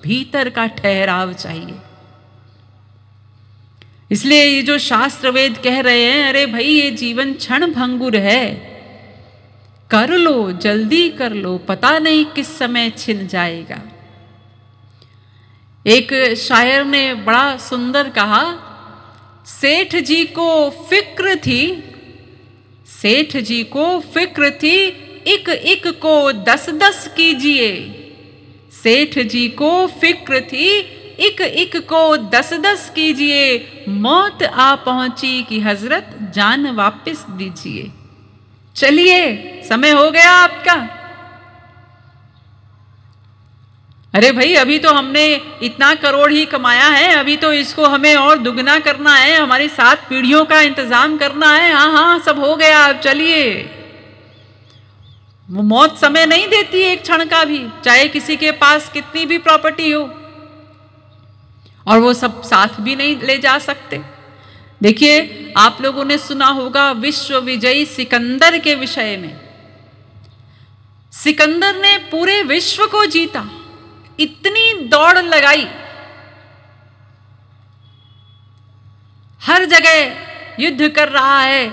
भीतर का ठहराव चाहिए। इसलिए ये जो शास्त्र वेद कह रहे हैं, अरे भाई ये जीवन क्षण भंगुर है, कर लो, जल्दी कर लो, पता नहीं किस समय छिन जाएगा। एक शायर ने बड़ा सुंदर कहा, सेठ जी को फिक्र थी, सेठ जी को फिक्र थी, एक एक को 10-10 कीजिए। सेठ जी को फिक्र थी, एक एक को 10-10 कीजिए, मौत आ पहुंची कि हजरत जान वापस दीजिए। चलिए समय हो गया आपका। अरे भाई अभी तो हमने इतना करोड़ ही कमाया है, अभी तो इसको हमें और दुगना करना है, हमारी 7 पीढ़ियों का इंतजाम करना है। हाँ हाँ सब हो गया, अब चलिए। वो मौत समय नहीं देती एक क्षण का भी, चाहे किसी के पास कितनी भी प्रॉपर्टी हो, और वो सब साथ भी नहीं ले जा सकते। देखिए आप लोगों ने सुना होगा विश्व विजयी सिकंदर के विषय में। सिकंदर ने पूरे विश्व को जीता, इतनी दौड़ लगाई, हर जगह युद्ध कर रहा है,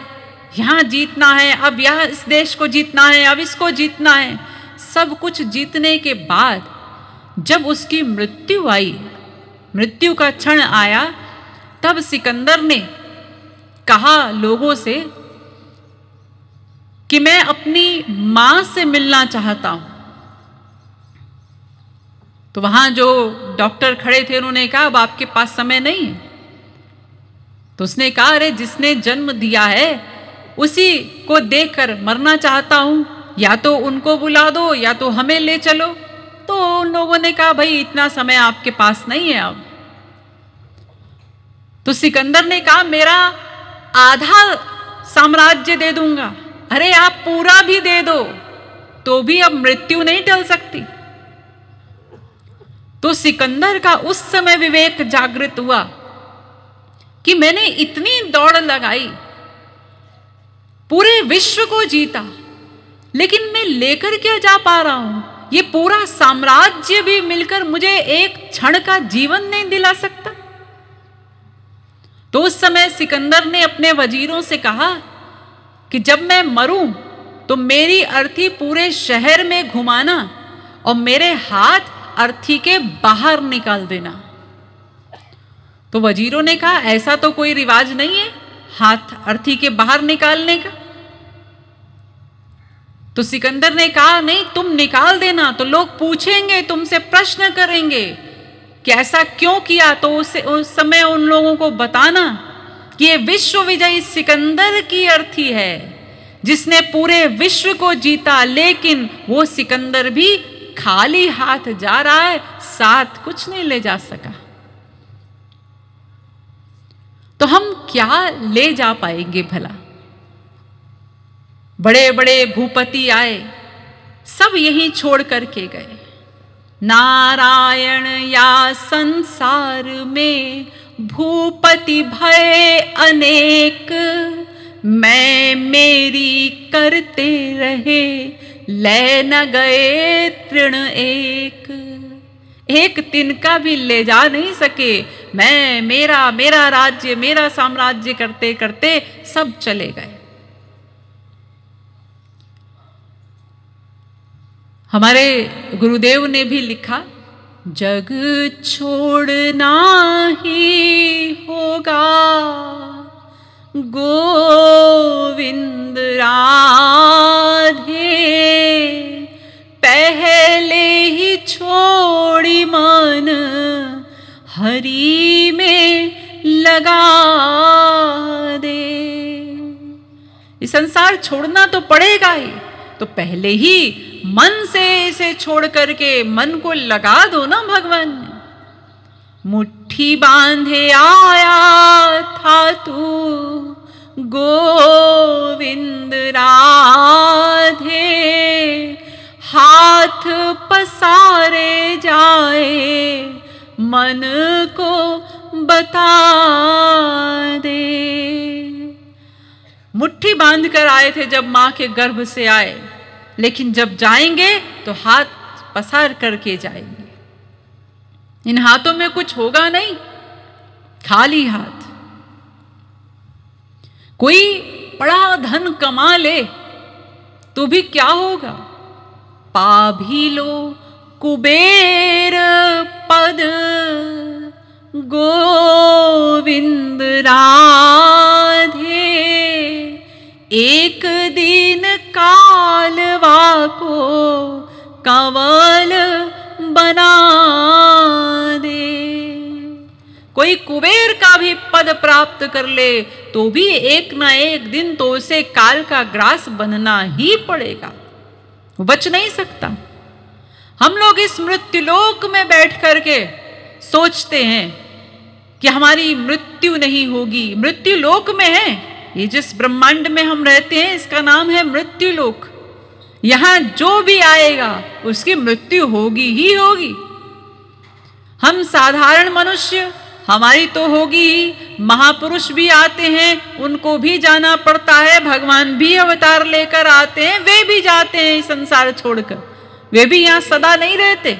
यहां जीतना है, अब यहां इस देश को जीतना है, अब इसको जीतना है। सब कुछ जीतने के बाद जब उसकी मृत्यु आई, मृत्यु का क्षण आया, तब सिकंदर ने कहा लोगों से कि मैं अपनी मां से मिलना चाहता हूं। तो वहां जो डॉक्टर खड़े थे उन्होंने कहा अब आपके पास समय नहीं है। तो उसने कहा अरे जिसने जन्म दिया है उसी को देखकर मरना चाहता हूं, या तो उनको बुला दो या तो हमें ले चलो। तो उन लोगों ने कहा भाई इतना समय आपके पास नहीं है अब। तो सिकंदर ने कहा मेरा आधा साम्राज्य दे दूंगा। अरे आप पूरा भी दे दो तो भी अब मृत्यु नहीं टल सकती। तो सिकंदर का उस समय विवेक जागृत हुआ कि मैंने इतनी दौड़ लगाई, पूरे विश्व को जीता, लेकिन मैं लेकर क्या जा पा रहा हूं? ये पूरा साम्राज्य भी मिलकर मुझे एक क्षण का जीवन नहीं दिला सकता। तो उस समय सिकंदर ने अपने वजीरों से कहा कि जब मैं मरूं तो मेरी अर्थी पूरे शहर में घुमाना और मेरे हाथ अर्थी के बाहर निकाल देना। तो वजीरों ने कहा ऐसा तो कोई रिवाज नहीं है हाथ अर्थी के बाहर निकालने का। तो सिकंदर ने कहा नहीं तुम निकाल देना, तो लोग पूछेंगे, तुमसे प्रश्न करेंगे कि ऐसा क्यों किया। तो उस समय उन लोगों को बताना कि ये विश्व विजयी सिकंदर की अर्थी है जिसने पूरे विश्व को जीता, लेकिन वो सिकंदर भी खाली हाथ जा रहा है, साथ कुछ नहीं ले जा सका। तो हम क्या ले जा पाएंगे भला? बड़े बड़े भूपति आए, सब यहीं छोड़ करके गए। नारायण या संसार में भूपति भय अनेक, मैं मेरी करते रहे, ले न गए तृण एक तिनका भी ले जा नहीं सके। मैं मेरा राज्य, मेरा साम्राज्य करते करते सब चले गए। हमारे गुरुदेव ने भी लिखा, जग छोड़ना ही होगा, गोविंद राधे, पहले ही छोड़ी मन, हरि में लगा दे। ये संसार छोड़ना तो पड़ेगा ही, तो पहले ही मन से इसे छोड़ करके मन को लगा दो ना भगवान ने। मुट्ठी बांधे आया था तू, गोविंद राधे, हाथ पसारे जाए, मन को बता दे। मुट्ठी बांध कर आए थे जब मां के गर्भ से आए, लेकिन जब जाएंगे तो हाथ पसार करके जाएंगे। इन हाथों में कुछ होगा नहीं, खाली हाथ। कोई बड़ा धन कमा ले तो भी क्या होगा, पा भी लो कुबेर पद, गोविंद राधे, एक दिन कालवा को कंवल बना दे। कोई कुबेर का भी पद प्राप्त कर ले तो भी एक ना एक दिन तो उसे काल का ग्रास बनना ही पड़ेगा, वो बच नहीं सकता। हम लोग इस मृत्युलोक में बैठ करके सोचते हैं कि हमारी मृत्यु नहीं होगी। मृत्यु लोक में है, ये जिस ब्रह्मांड में हम रहते हैं इसका नाम है मृत्युलोक। यहां जो भी आएगा उसकी मृत्यु होगी ही होगी। हम साधारण मनुष्य, हमारी तो होगी ही। महापुरुष भी आते हैं, उनको भी जाना पड़ता है। भगवान भी अवतार लेकर आते हैं, वे भी जाते हैं संसार छोड़कर, वे भी यहां सदा नहीं रहते।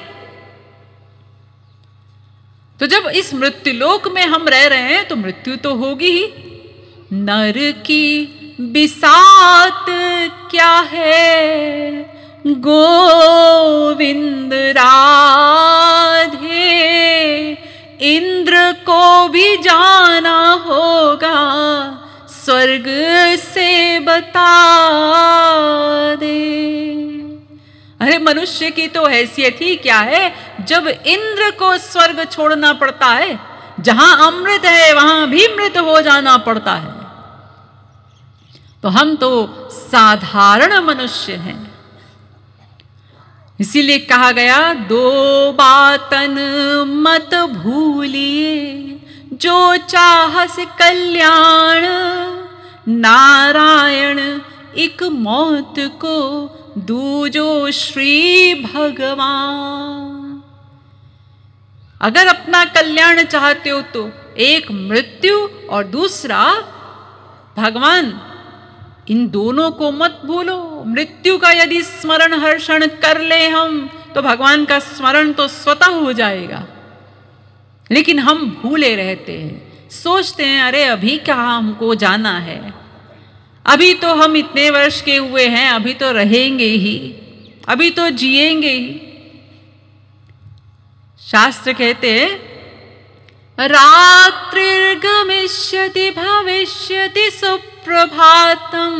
तो जब इस मृत्युलोक में हम रह रहे हैं तो मृत्यु तो होगी ही। नर की बिसात क्या है, गोविंद राधे, इंद्र को भी जाना होगा, स्वर्ग से बता दे। अरे मनुष्य की तो हैसियत ही क्या है, जब इंद्र को स्वर्ग छोड़ना पड़ता है, जहां अमृत है वहां भी मृत हो जाना पड़ता है। तो हम तो साधारण मनुष्य हैं। इसीलिए कहा गया, दो बातन मत भूलिए, जो चाहस कल्याण, नारायण एक मौत को दूजो श्री भगवान। अगर अपना कल्याण चाहते हो तो एक मृत्यु और दूसरा भगवान, इन दोनों को मत भूलो। मृत्यु का यदि स्मरण हर क्षण कर ले हम तो भगवान का स्मरण तो स्वतः हो जाएगा, लेकिन हम भूले रहते हैं। सोचते हैं अरे अभी क्या हमको जाना है, अभी तो हम इतने वर्ष के हुए हैं, अभी तो रहेंगे ही, अभी तो जिएंगे ही। शास्त्र कहते हैं, रात्रिर्गमिष्यति भविष्यति सुप्रभातम,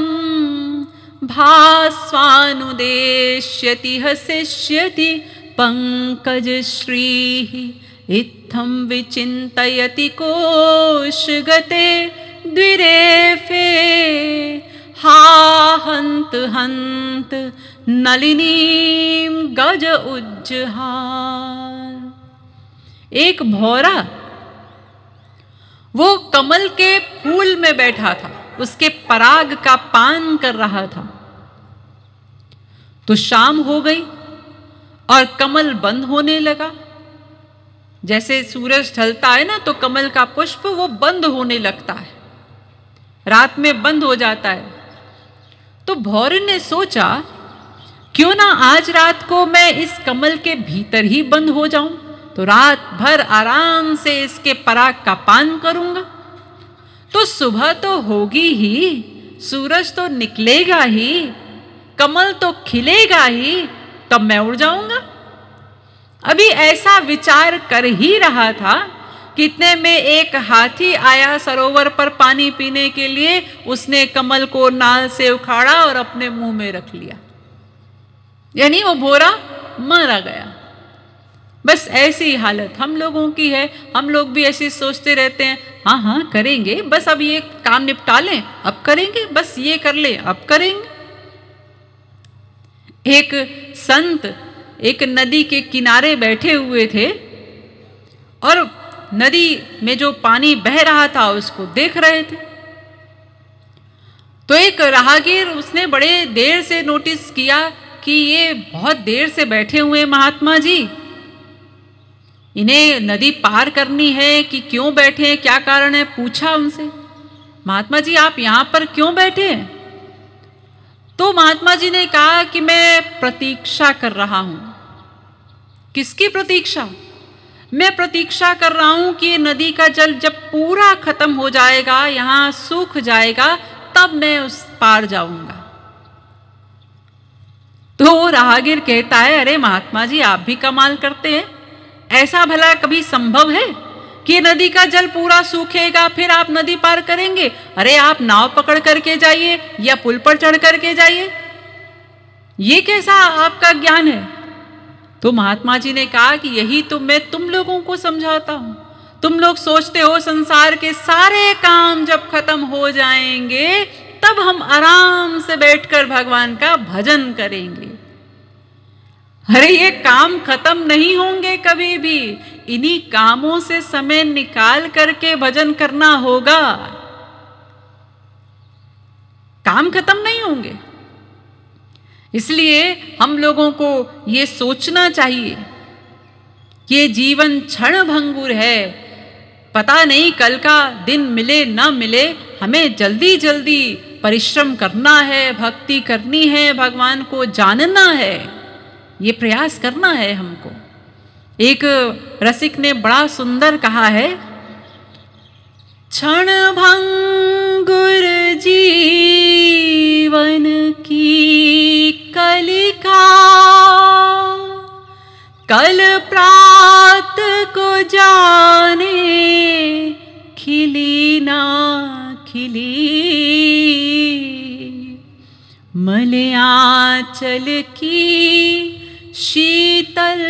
भास्वानुदेश्यति हसिष्यति पंकज श्रीः, इत्थं विचिन्तयति कोशगते द्विरेफे, हा हन्त हन्त नलिनीं गज उज्जहार। एक भौरा वो कमल के फूल में बैठा था, उसके पराग का पान कर रहा था। तो शाम हो गई और कमल बंद होने लगा। जैसे सूरज ढलता है ना तो कमल का पुष्प वो बंद होने लगता है, रात में बंद हो जाता है। तो भौर ने सोचा क्यों ना आज रात को मैं इस कमल के भीतर ही बंद हो जाऊं, तो रात भर आराम से इसके पराग का पान करूंगा। तो सुबह तो होगी ही, सूरज तो निकलेगा ही, कमल तो खिलेगा ही, तब मैं उड़ जाऊंगा। अभी ऐसा विचार कर ही रहा था कि इतने में एक हाथी आया सरोवर पर पानी पीने के लिए। उसने कमल को नाल से उखाड़ा और अपने मुंह में रख लिया, यानी वो भौरा मारा गया। बस ऐसी हालत हम लोगों की है। हम लोग भी ऐसे सोचते रहते हैं, हाँ हाँ करेंगे, बस अब ये काम निपटा लें, अब करेंगे, बस ये कर लें, अब करेंगे। एक संत एक नदी के किनारे बैठे हुए थे और नदी में जो पानी बह रहा था उसको देख रहे थे। तो एक राहगीर, उसने बड़े देर से नोटिस किया कि ये बहुत देर से बैठे हुए महात्मा जी, इन्हें नदी पार करनी है कि क्यों बैठे हैं, क्या कारण है। पूछा उनसे, महात्मा जी आप यहां पर क्यों बैठे हैं? तो महात्मा जी ने कहा कि मैं प्रतीक्षा कर रहा हूं। किसकी प्रतीक्षा? मैं प्रतीक्षा कर रहा हूं कि नदी का जल जब पूरा खत्म हो जाएगा, यहां सूख जाएगा, तब मैं उस पार जाऊंगा। तो राहगीर कहता है, अरे महात्मा जी आप भी कमाल करते हैं, ऐसा भला कभी संभव है कि नदी का जल पूरा सूखेगा फिर आप नदी पार करेंगे? अरे आप नाव पकड़ करके जाइए या पुल पर चढ़ करके जाइए, ये कैसा आपका ज्ञान है? तो महात्मा जी ने कहा कि यही तो मैं तुम लोगों को समझाता हूं। तुम लोग सोचते हो संसार के सारे काम जब खत्म हो जाएंगे तब हम आराम से बैठकर भगवान का भजन करेंगे। अरे ये काम खत्म नहीं होंगे कभी भी, इन्हीं कामों से समय निकाल करके भजन करना होगा, काम खत्म नहीं होंगे। इसलिए हम लोगों को ये सोचना चाहिए कि ये जीवन क्षण भंगुर है, पता नहीं कल का दिन मिले ना मिले, हमें जल्दी जल्दी परिश्रम करना है, भक्ति करनी है, भगवान को जानना है, ये प्रयास करना है हमको। एक रसिक ने बड़ा सुंदर कहा है, क्षण भंगुर जीवन की कलिका, कल प्रात को जाने खिली ना खिली, मलयाचल की शीतल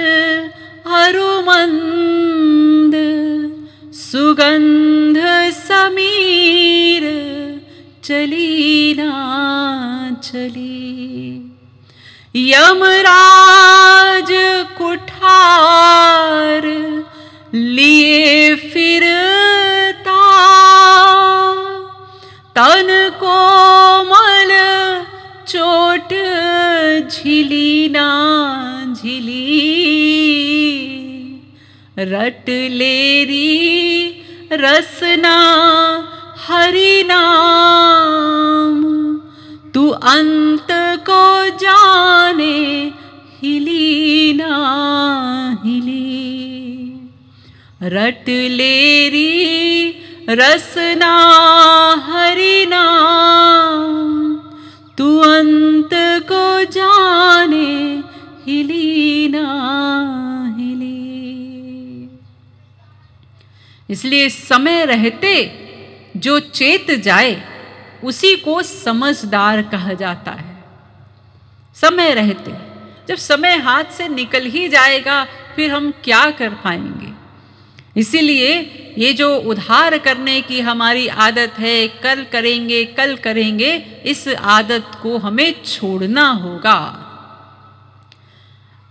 अरुमंद सुगंध समीर चली ना चली, यमराज कुठार लिए फिरता, तन कोमल चोट झिली ना झिली, रट लेरी रसना हरि नाम, तू अंत को जाने हिली ना हिली, रट लेरी रसना हरि नाम, तू अंत को जाने हिली ना हिली। इसलिए समय रहते जो चेत जाए उसी को समझदार कहा जाता है। समय रहते, जब समय हाथ से निकल ही जाएगा फिर हम क्या कर पाएंगे। इसीलिए ये जो उधार करने की हमारी आदत है, कल करेंगे कल करेंगे, इस आदत को हमें छोड़ना होगा।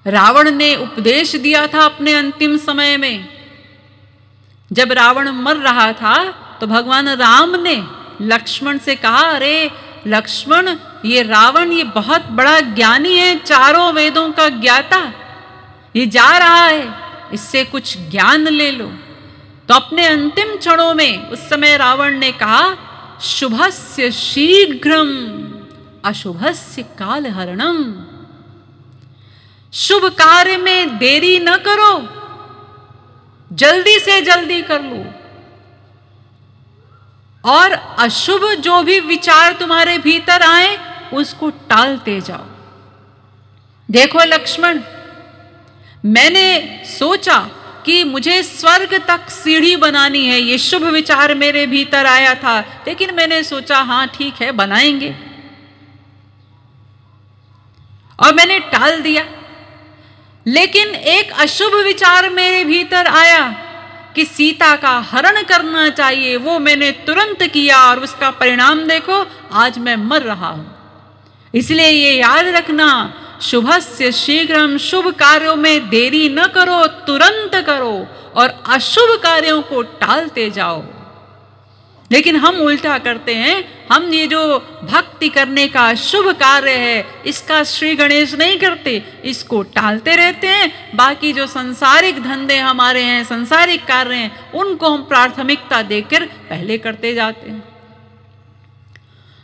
रावण ने उपदेश दिया था अपने अंतिम समय में। जब रावण मर रहा था तो भगवान राम ने लक्ष्मण से कहा, अरे लक्ष्मण, ये रावण ये बहुत बड़ा ज्ञानी है, चारों वेदों का ज्ञाता, ये जा रहा है, इससे कुछ ज्ञान ले लो। तो अपने अंतिम क्षणों में उस समय रावण ने कहा, शुभस्य शीघ्रम अशुभस्य कालहरणम। शुभ कार्य में देरी न करो, जल्दी से जल्दी कर लो, और अशुभ जो भी विचार तुम्हारे भीतर आए उसको टालते जाओ। देखो लक्ष्मण, मैंने सोचा कि मुझे स्वर्ग तक सीढ़ी बनानी है, ये शुभ विचार मेरे भीतर आया था, लेकिन मैंने सोचा हाँ ठीक है बनाएंगे, और मैंने टाल दिया। लेकिन एक अशुभ विचार मेरे भीतर आया कि सीता का हरण करना चाहिए, वो मैंने तुरंत किया, और उसका परिणाम देखो आज मैं मर रहा हूं। इसलिए ये याद रखना, शुभस्य शीघ्रम, शुभ कार्यों में देरी न करो, तुरंत करो, और अशुभ कार्यों को टालते जाओ। लेकिन हम उल्टा करते हैं, हम ये जो भक्ति करने का शुभ कार्य है इसका श्री गणेश नहीं करते, इसको टालते रहते हैं। बाकी जो सांसारिक धंधे हमारे हैं, सांसारिक कार्य हैं, उनको हम प्राथमिकता देकर पहले करते जाते हैं।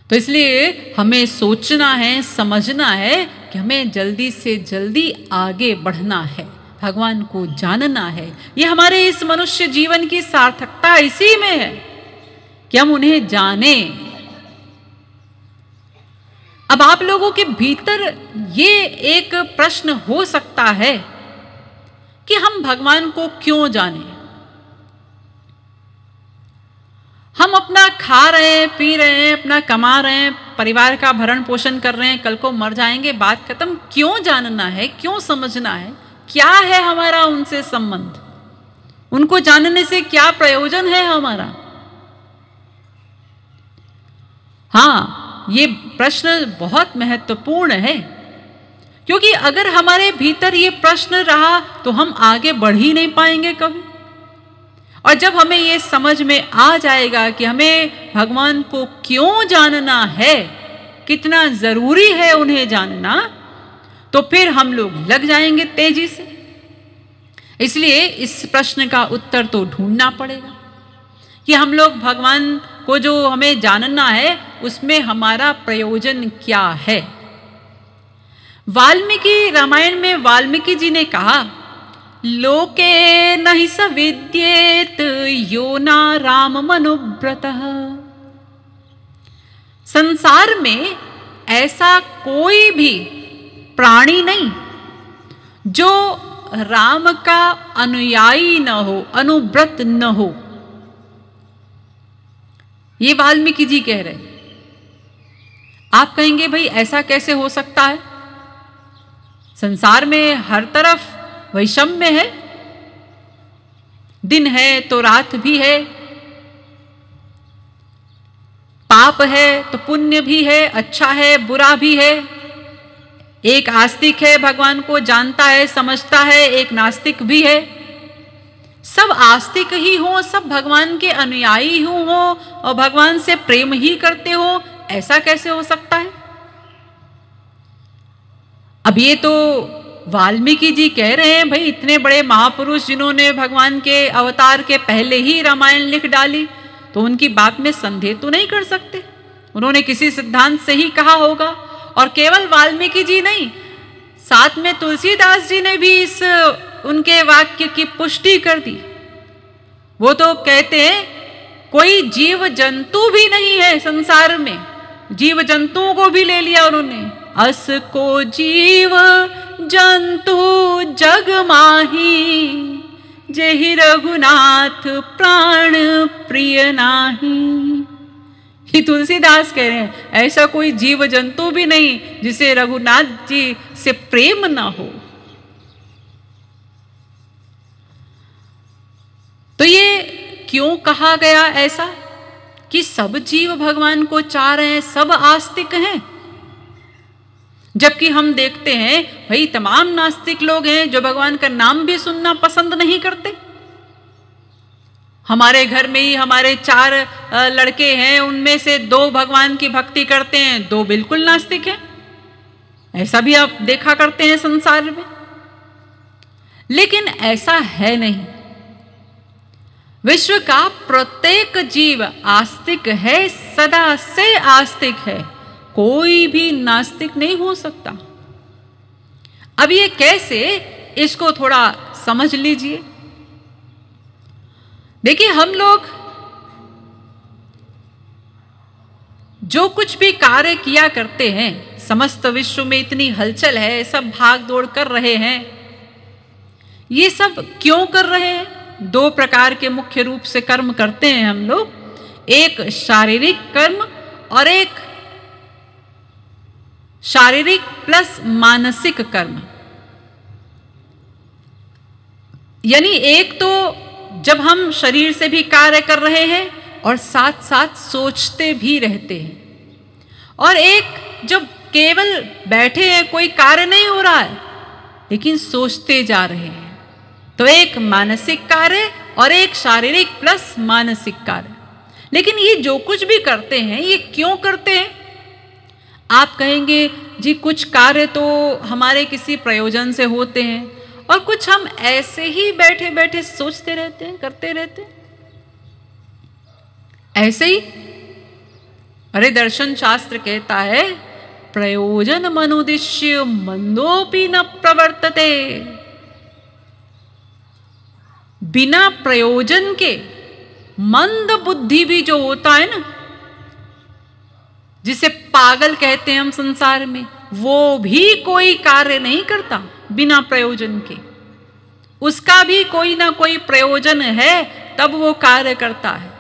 तो इसलिए हमें सोचना है, समझना है कि हमें जल्दी से जल्दी आगे बढ़ना है, भगवान को जानना है। ये हमारे इस मनुष्य जीवन की सार्थकता इसी में है कि हम उन्हें जाने। अब आप लोगों के भीतर ये एक प्रश्न हो सकता है कि हम भगवान को क्यों जाने? हम अपना खा रहे हैं, पी रहे हैं, अपना कमा रहे हैं, परिवार का भरण पोषण कर रहे हैं, कल को मर जाएंगे, बात खत्म। क्यों जानना है, क्यों समझना है, क्या है हमारा उनसे संबंध, उनको जानने से क्या प्रयोजन है हमारा? हाँ, ये प्रश्न बहुत महत्वपूर्ण है, क्योंकि अगर हमारे भीतर ये प्रश्न रहा तो हम आगे बढ़ ही नहीं पाएंगे कभी। और जब हमें ये समझ में आ जाएगा कि हमें भगवान को क्यों जानना है, कितना जरूरी है उन्हें जानना, तो फिर हम लोग लग जाएंगे तेजी से। इसलिए इस प्रश्न का उत्तर तो ढूंढना पड़ेगा कि हम लोग भगवान को जो हमें जानना है उसमें हमारा प्रयोजन क्या है। वाल्मीकि रामायण में वाल्मीकि जी ने कहा, लोके नहि स विद्येत यो न राम मनुव्रतः। संसार में ऐसा कोई भी प्राणी नहीं जो राम का अनुयायी न हो, अनुव्रत न हो। ये वाल्मीकि जी कह रहे। आप कहेंगे भाई ऐसा कैसे हो सकता है? संसार में हर तरफ वैषम्य है, दिन है तो रात भी है, पाप है तो पुण्य भी है, अच्छा है बुरा भी है। एक आस्तिक है, भगवान को जानता है, समझता है, एक नास्तिक भी है। सब आस्तिक ही हो, सब भगवान के अनुयायी हो और भगवान से प्रेम ही करते हो, ऐसा कैसे हो सकता है? अब ये तो वाल्मीकि जी कह रहे हैं, भाई इतने बड़े महापुरुष जिन्होंने भगवान के अवतार के पहले ही रामायण लिख डाली, तो उनकी बात में संदेह तो नहीं कर सकते। उन्होंने किसी सिद्धांत से ही कहा होगा। और केवल वाल्मीकि जी नहीं, साथ में तुलसीदास जी ने भी इस उनके वाक्य की पुष्टि कर दी। वो तो कहते हैं कोई जीव जंतु भी नहीं है संसार में, जीव जंतुओं को भी ले लिया उन्होंने। अस को जीव जंतु जग माही, जेहि रघुनाथ प्राण प्रिय नाही। ये तुलसीदास कह रहे हैं, ऐसा कोई जीव जंतु भी नहीं जिसे रघुनाथ जी से प्रेम ना हो। तो ये क्यों कहा गया ऐसा कि सब जीव भगवान को चाह रहे हैं, सब आस्तिक हैं? जबकि हम देखते हैं भाई तमाम नास्तिक लोग हैं जो भगवान का नाम भी सुनना पसंद नहीं करते। हमारे घर में ही हमारे 4 लड़के हैं, उनमें से 2 भगवान की भक्ति करते हैं, 2 बिल्कुल नास्तिक हैं। ऐसा भी आप देखा करते हैं संसार में। लेकिन ऐसा है नहीं। विश्व का प्रत्येक जीव आस्तिक है, सदा से आस्तिक है, कोई भी नास्तिक नहीं हो सकता। अब ये कैसे, इसको थोड़ा समझ लीजिए। देखिए, हम लोग जो कुछ भी कार्य किया करते हैं, समस्त विश्व में इतनी हलचल है, सब भाग दौड़ कर रहे हैं, ये सब क्यों कर रहे हैं? 2 प्रकार के मुख्य रूप से कर्म करते हैं हम लोग, एक शारीरिक कर्म और एक शारीरिक प्लस मानसिक कर्म। यानी एक तो जब हम शरीर से भी कार्य कर रहे हैं और साथ साथ सोचते भी रहते हैं, और एक जब केवल बैठे हैं, कोई कार्य नहीं हो रहा है लेकिन सोचते जा रहे हैं, तो एक मानसिक कार्य और एक शारीरिक प्लस मानसिक कार्य। लेकिन ये जो कुछ भी करते हैं, ये क्यों करते हैं? आप कहेंगे जी कुछ कार्य तो हमारे किसी प्रयोजन से होते हैं, और कुछ हम ऐसे ही बैठे बैठे सोचते रहते हैं, करते रहते हैं ऐसे ही। अरे दर्शन शास्त्र कहता है, प्रयोजन मनुदिश्य मंदोपि न प्रवर्तते। बिना प्रयोजन के मंद बुद्धि भी जो होता है ना, जिसे पागल कहते हैं हम संसार में, वो भी कोई कार्य नहीं करता बिना प्रयोजन के। उसका भी कोई ना कोई प्रयोजन है, तब वो कार्य करता है।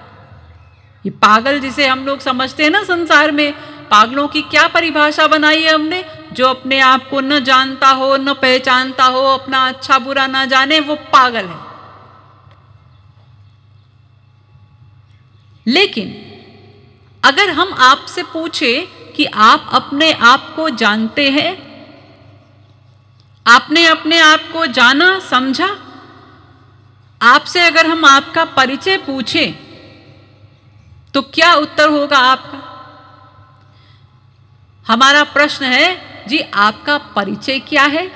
ये पागल जिसे हम लोग समझते हैं ना संसार में, पागलों की क्या परिभाषा बनाई है हमने? जो अपने आप को न जानता हो, न पहचानता हो, अपना अच्छा बुरा ना जाने, वो पागल है। लेकिन अगर हम आपसे पूछे कि आप अपने आप को जानते हैं, आपने अपने आप को जाना, समझा? आपसे अगर हम आपका परिचय पूछें तो क्या उत्तर होगा आपका? हमारा प्रश्न है जी आपका परिचय क्या है?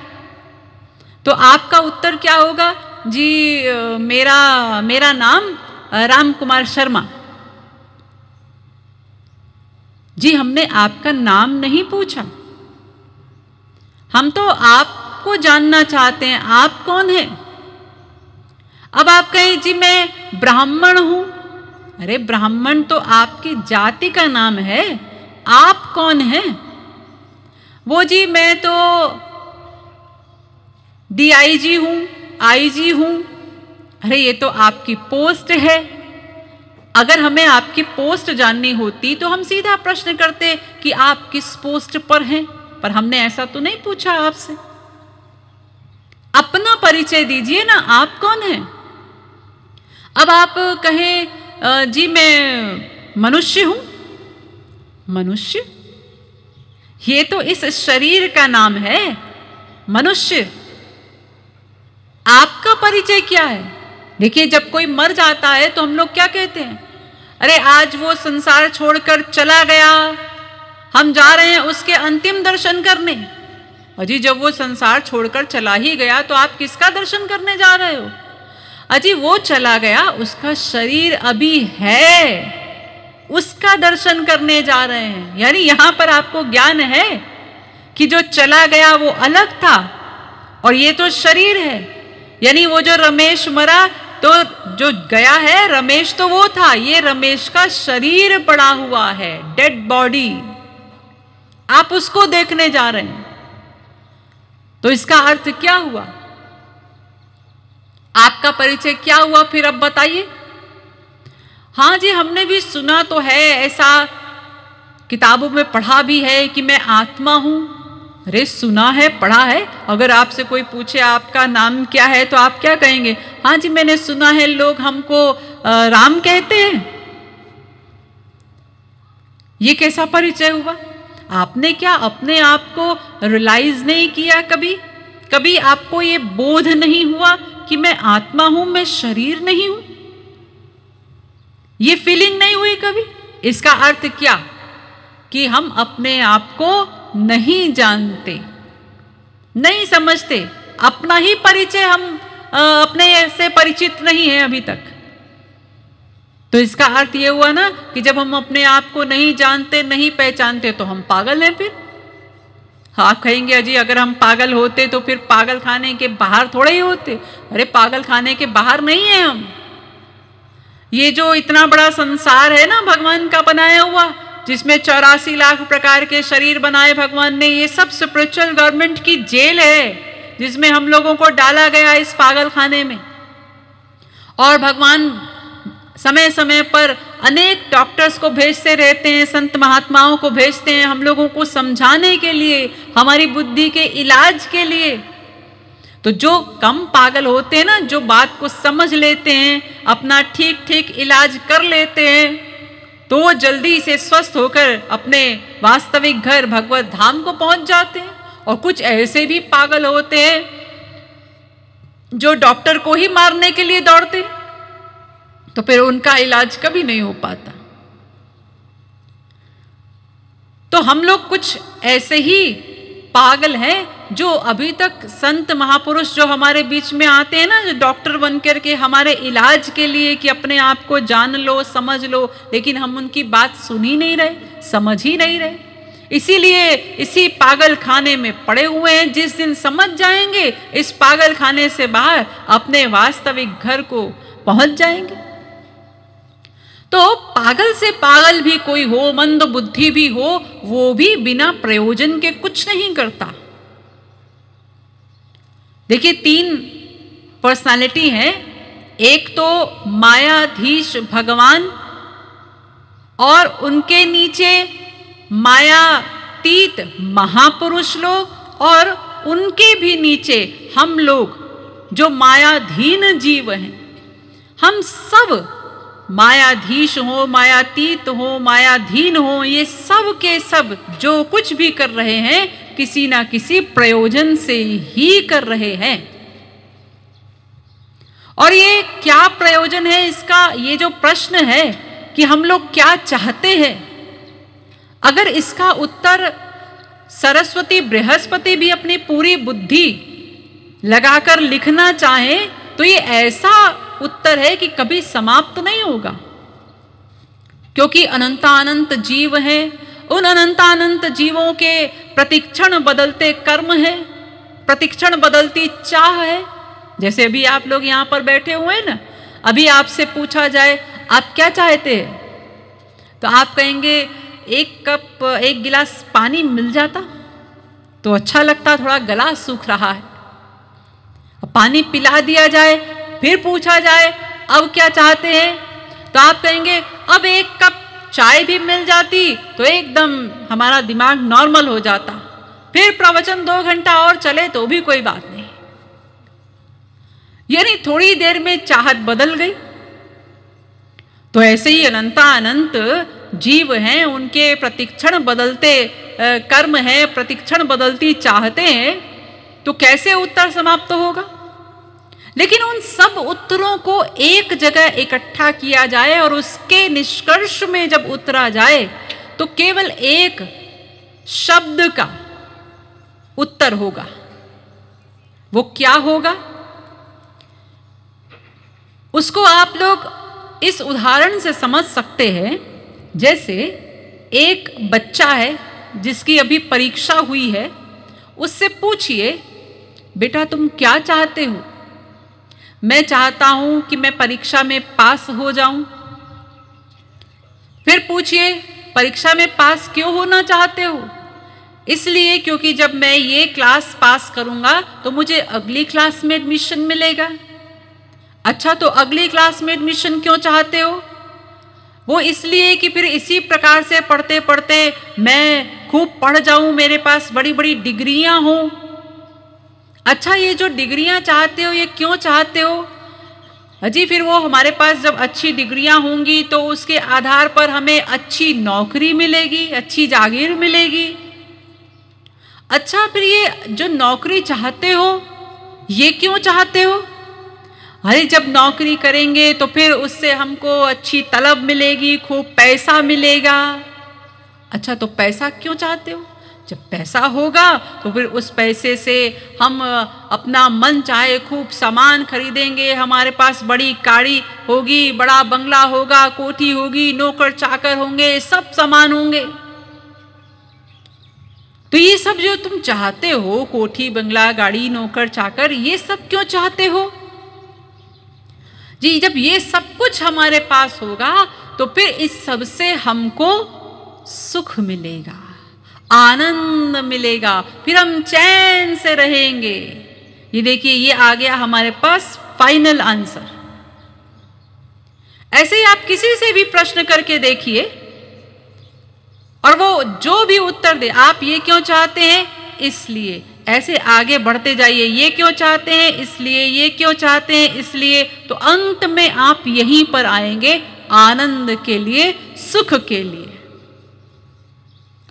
तो आपका उत्तर क्या होगा? जी मेरा नाम राम कुमार शर्मा। जी हमने आपका नाम नहीं पूछा, हम तो आपको जानना चाहते हैं, आप कौन हैं? अब आप कहें जी मैं ब्राह्मण हूं। अरे ब्राह्मण तो आपकी जाति का नाम है, आप कौन हैं? वो जी मैं तो DIG हूं, IG हूं। अरे ये तो आपकी पोस्ट है। अगर हमें आपकी पोस्ट जाननी होती तो हम सीधा प्रश्न करते कि आप किस पोस्ट पर हैं, पर हमने ऐसा तो नहीं पूछा आपसे। अपना परिचय दीजिए ना, आप कौन हैं? अब आप कहें जी मैं मनुष्य हूं। मनुष्य? ये तो इस शरीर का नाम है, मनुष्य। आपका परिचय क्या है? देखिए जब कोई मर जाता है तो हम लोग क्या कहते हैं? अरे आज वो संसार छोड़कर चला गया, हम जा रहे हैं उसके अंतिम दर्शन करने। अजी जब वो संसार छोड़कर चला ही गया तो आप किसका दर्शन करने जा रहे हो? अजी वो चला गया, उसका शरीर अभी है, उसका दर्शन करने जा रहे हैं। यानी यहां पर आपको ज्ञान है कि जो चला गया वो अलग था और ये तो शरीर है। यानी वो जो रमेश मरा तो जो गया है रमेश तो वो था, ये रमेश का शरीर पड़ा हुआ है, डेड बॉडी। आप उसको देखने जा रहे हैं, तो इसका अर्थ क्या हुआ? आपका परिचय क्या हुआ फिर? अब बताइए। हाँ जी हमने भी सुना तो है, ऐसा किताबों में पढ़ा भी है कि मैं आत्मा हूं। अरे सुना है, पढ़ा है। अगर आपसे कोई पूछे आपका नाम क्या है तो आप क्या कहेंगे? हाँ जी मैंने सुना है, लोग हमको राम कहते हैं। ये कैसा परिचय हुआ? आपने क्या अपने आप को रियलाइज नहीं किया? कभी आपको ये बोध नहीं हुआ कि मैं आत्मा हूं, मैं शरीर नहीं हूं? ये फीलिंग नहीं हुई कभी? इसका अर्थ क्या? कि हम अपने आप को नहीं जानते, नहीं समझते, अपना ही परिचय हम अपने से परिचित नहीं है अभी तक। तो इसका अर्थ ये हुआ ना कि जब हम अपने आप को नहीं जानते, नहीं पहचानते, तो हम पागल हैं। फिर आप कहेंगे अजी अगर हम पागल होते तो फिर पागल खाने के बाहर थोड़े ही होते। अरे पागल खाने के बाहर नहीं है हम। ये जो इतना बड़ा संसार है ना भगवान का बनाया हुआ, जिसमें 84 लाख प्रकार के शरीर बनाए भगवान ने, ये सब स्पिरिचुअल गवर्नमेंट की जेल है जिसमें हम लोगों को डाला गया इस पागल खाने में। और भगवान समय समय पर अनेक डॉक्टर्स को भेजते रहते हैं, संत महात्माओं को भेजते हैं हम लोगों को समझाने के लिए, हमारी बुद्धि के इलाज के लिए। तो जो कम पागल होते हैं ना, जो बात को समझ लेते हैं, अपना ठीक ठीक इलाज कर लेते हैं, तो वो जल्दी से स्वस्थ होकर अपने वास्तविक घर भगवत धाम को पहुंच जाते हैं। और कुछ ऐसे भी पागल होते हैं जो डॉक्टर को ही मारने के लिए दौड़ते हैं, तो फिर उनका इलाज कभी नहीं हो पाता। तो हम लोग कुछ ऐसे ही पागल हैं जो अभी तक संत महापुरुष जो हमारे बीच में आते हैं ना, जो डॉक्टर बनकर के हमारे इलाज के लिए कि अपने आप को जान लो, समझ लो, लेकिन हम उनकी बात सुन ही नहीं रहे, समझ ही नहीं रहे। इसीलिए इसी पागल खाने में पड़े हुए हैं। जिस दिन समझ जाएंगे इस पागल खाने से बाहर, अपने वास्तविक घर को पहुंच जाएंगे। तो पागल से पागल भी कोई हो, मंद बुद्धि भी हो, वो भी बिना प्रयोजन के कुछ नहीं करता। देखिए 3 पर्सनालिटी हैं। एक तो मायाधीश भगवान, और उनके नीचे मायातीत महापुरुष लोग, और उनके भी नीचे हम लोग जो मायाधीन जीव हैं। हम सब मायाधीश हो, मायातीत हो, मायाधीन हो, ये सब के सब जो कुछ भी कर रहे हैं किसी ना किसी प्रयोजन से ही कर रहे हैं। और ये क्या प्रयोजन है इसका, ये जो प्रश्न है कि हम लोग क्या चाहते हैं, अगर इसका उत्तर सरस्वती बृहस्पति भी अपनी पूरी बुद्धि लगाकर लिखना चाहे तो ये ऐसा उत्तर है कि कभी समाप्त नहीं होगा। क्योंकि अनंतानंत जीव हैं, उन अनंतानंत जीवों के प्रतिक्षण बदलते कर्म है, प्रतिक्षण बदलती चाह है। जैसे अभी आप लोग यहाँ पर बैठे हुए हैं ना, अभी आपसे पूछा जाए आप क्या चाहते हैं, तो आप कहेंगे एक गिलास पानी मिल जाता तो अच्छा लगता, थोड़ा गला सूख रहा है। पानी पिला दिया जाए, फिर पूछा जाए अब क्या चाहते हैं, तो आप कहेंगे अब एक कप चाय भी मिल जाती तो एकदम हमारा दिमाग नॉर्मल हो जाता। फिर प्रवचन 2 घंटा और चले तो भी कोई बात नहीं। यानी थोड़ी देर में चाहत बदल गई। तो ऐसे ही अनंत जीव हैं, उनके प्रतिक्षण बदलते कर्म हैं, प्रतिक्षण बदलती चाहते हैं, तो कैसे उत्तर समाप्त होगा। लेकिन उन सब उत्तरों को एक जगह इकट्ठा किया जाए और उसके निष्कर्ष में जब उतरा जाए तो केवल एक शब्द का उत्तर होगा। वो क्या होगा, उसको आप लोग इस उदाहरण से समझ सकते हैं। जैसे एक बच्चा है जिसकी अभी परीक्षा हुई है, उससे पूछिए बेटा तुम क्या चाहते हो। मैं चाहता हूं कि मैं परीक्षा में पास हो जाऊं। फिर पूछिए परीक्षा में पास क्यों होना चाहते हो। इसलिए क्योंकि जब मैं ये क्लास पास करूंगा तो मुझे अगली क्लास में एडमिशन मिलेगा। अच्छा, तो अगली क्लास में एडमिशन क्यों चाहते हो। वो इसलिए कि फिर इसी प्रकार से पढ़ते पढ़ते मैं खूब पढ़ जाऊं, मेरे पास बड़ी बड़ी डिग्रियां हों। अच्छा, ये जो डिग्रियां चाहते हो ये क्यों चाहते हो। अजी फिर वो हमारे पास जब अच्छी डिग्रियां होंगी तो उसके आधार पर हमें अच्छी नौकरी मिलेगी, अच्छी जागीर मिलेगी। अच्छा, फिर ये जो नौकरी चाहते हो ये क्यों चाहते हो। अरे जब नौकरी करेंगे तो फिर उससे हमको अच्छी तलब मिलेगी, खूब पैसा मिलेगा। अच्छा, तो पैसा क्यों चाहते हो? जब पैसा होगा तो फिर उस पैसे से हम अपना मन चाहे खूब सामान खरीदेंगे, हमारे पास बड़ी गाड़ी होगी, बड़ा बंगला होगा, कोठी होगी, नौकर चाकर होंगे, सब सामान होंगे। तो ये सब जो तुम चाहते हो, कोठी बंगला गाड़ी नौकर चाकर, ये सब क्यों चाहते हो जी? जब ये सब कुछ हमारे पास होगा तो फिर इस सब से हमको सुख मिलेगा, आनंद मिलेगा, फिर हम चैन से रहेंगे। ये देखिए, ये आ गया हमारे पास फाइनल आंसर। ऐसे ही आप किसी से भी प्रश्न करके देखिए और वो जो भी उत्तर दे, आप ये क्यों चाहते हैं, इसलिए, ऐसे आगे बढ़ते जाइए, ये क्यों चाहते हैं, इसलिए, ये क्यों चाहते हैं, इसलिए, तो अंत में आप यहीं पर आएंगे, आनंद के लिए, सुख के लिए।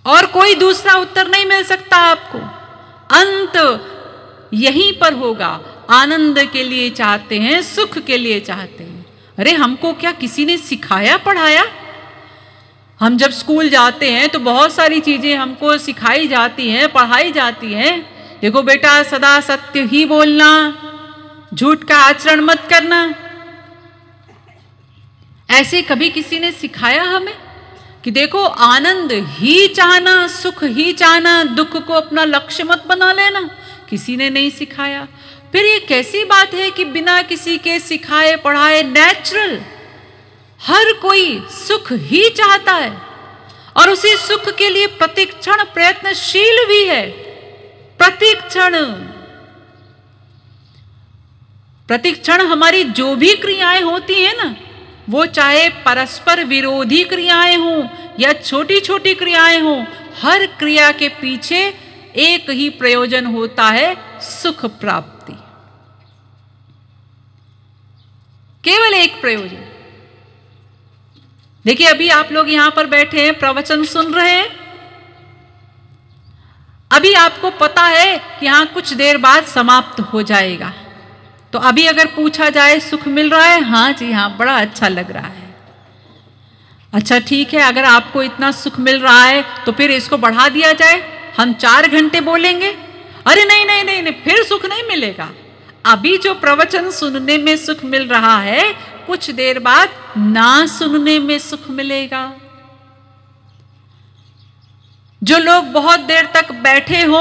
और कोई दूसरा उत्तर नहीं मिल सकता आपको। अंत यहीं पर होगा, आनंद के लिए चाहते हैं, सुख के लिए चाहते हैं। अरे हमको क्या किसी ने सिखाया पढ़ाया? हम जब स्कूल जाते हैं तो बहुत सारी चीजें हमको सिखाई जाती हैं, पढ़ाई जाती हैं। देखो बेटा, सदा सत्य ही बोलना, झूठ का आचरण मत करना। ऐसे कभी किसी ने सिखाया हमें कि देखो आनंद ही चाहना, सुख ही चाहना, दुख को अपना लक्ष्य मत बना लेना? किसी ने नहीं सिखाया। फिर ये कैसी बात है कि बिना किसी के सिखाए पढ़ाए नेचुरल हर कोई सुख ही चाहता है और उसी सुख के लिए प्रतिक्षण प्रयत्नशील भी है। प्रतिक्षण हमारी जो भी क्रियाएं होती हैं ना, वो चाहे परस्पर विरोधी क्रियाएं हों या छोटी छोटी क्रियाएं हों, हर क्रिया के पीछे एक ही प्रयोजन होता है, सुख प्राप्ति। केवल एक प्रयोजन। देखिए, अभी आप लोग यहां पर बैठे हैं, प्रवचन सुन रहे हैं। अभी आपको पता है कि यहां कुछ देर बाद समाप्त हो जाएगा। तो अभी अगर पूछा जाए सुख मिल रहा है? हाँ जी हाँ, बड़ा अच्छा लग रहा है। अच्छा ठीक है, अगर आपको इतना सुख मिल रहा है तो फिर इसको बढ़ा दिया जाए, हम 4 घंटे बोलेंगे। अरे नहीं नहीं नहीं नहीं, फिर सुख नहीं मिलेगा। अभी जो प्रवचन सुनने में सुख मिल रहा है, कुछ देर बाद ना सुनने में सुख मिलेगा। जो लोग बहुत देर तक बैठे हो,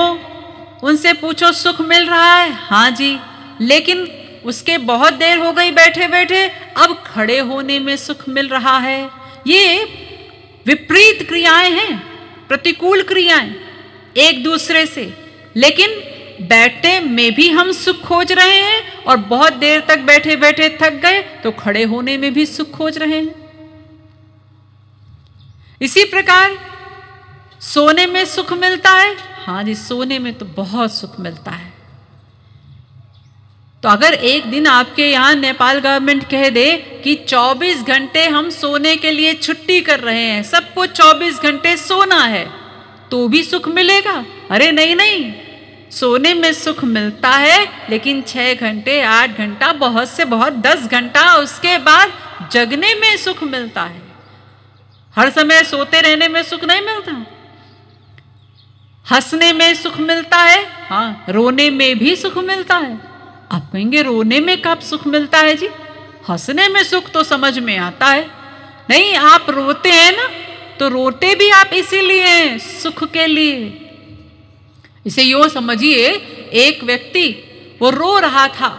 उनसे पूछो सुख मिल रहा है? हाँ जी, लेकिन उसके बहुत देर हो गई बैठे बैठे, अब खड़े होने में सुख मिल रहा है। ये विपरीत क्रियाएं हैं, प्रतिकूल क्रियाएं एक दूसरे से। लेकिन बैठने में भी हम सुख खोज रहे हैं और बहुत देर तक बैठे बैठे थक गए तो खड़े होने में भी सुख खोज रहे हैं। इसी प्रकार सोने में सुख मिलता है। हाँ जी, सोने में तो बहुत सुख मिलता है। तो अगर एक दिन आपके यहाँ नेपाल गवर्नमेंट कह दे कि 24 घंटे हम सोने के लिए छुट्टी कर रहे हैं, सबको 24 घंटे सोना है, तो भी सुख मिलेगा? अरे नहीं नहीं, सोने में सुख मिलता है, लेकिन 6 घंटे 8 घंटा, बहुत से बहुत 10 घंटा, उसके बाद जगने में सुख मिलता है। हर समय सोते रहने में सुख नहीं मिलता। हंसने में सुख मिलता है, हाँ, रोने में भी सुख मिलता है। आप कहेंगे रोने में कब सुख मिलता है जी? हंसने में सुख तो समझ में आता है। नहीं, आप रोते हैं ना, तो रोते भी आप इसीलिए हैं, सुख के लिए। इसे यूं समझिए, एक व्यक्ति वो रो रहा था,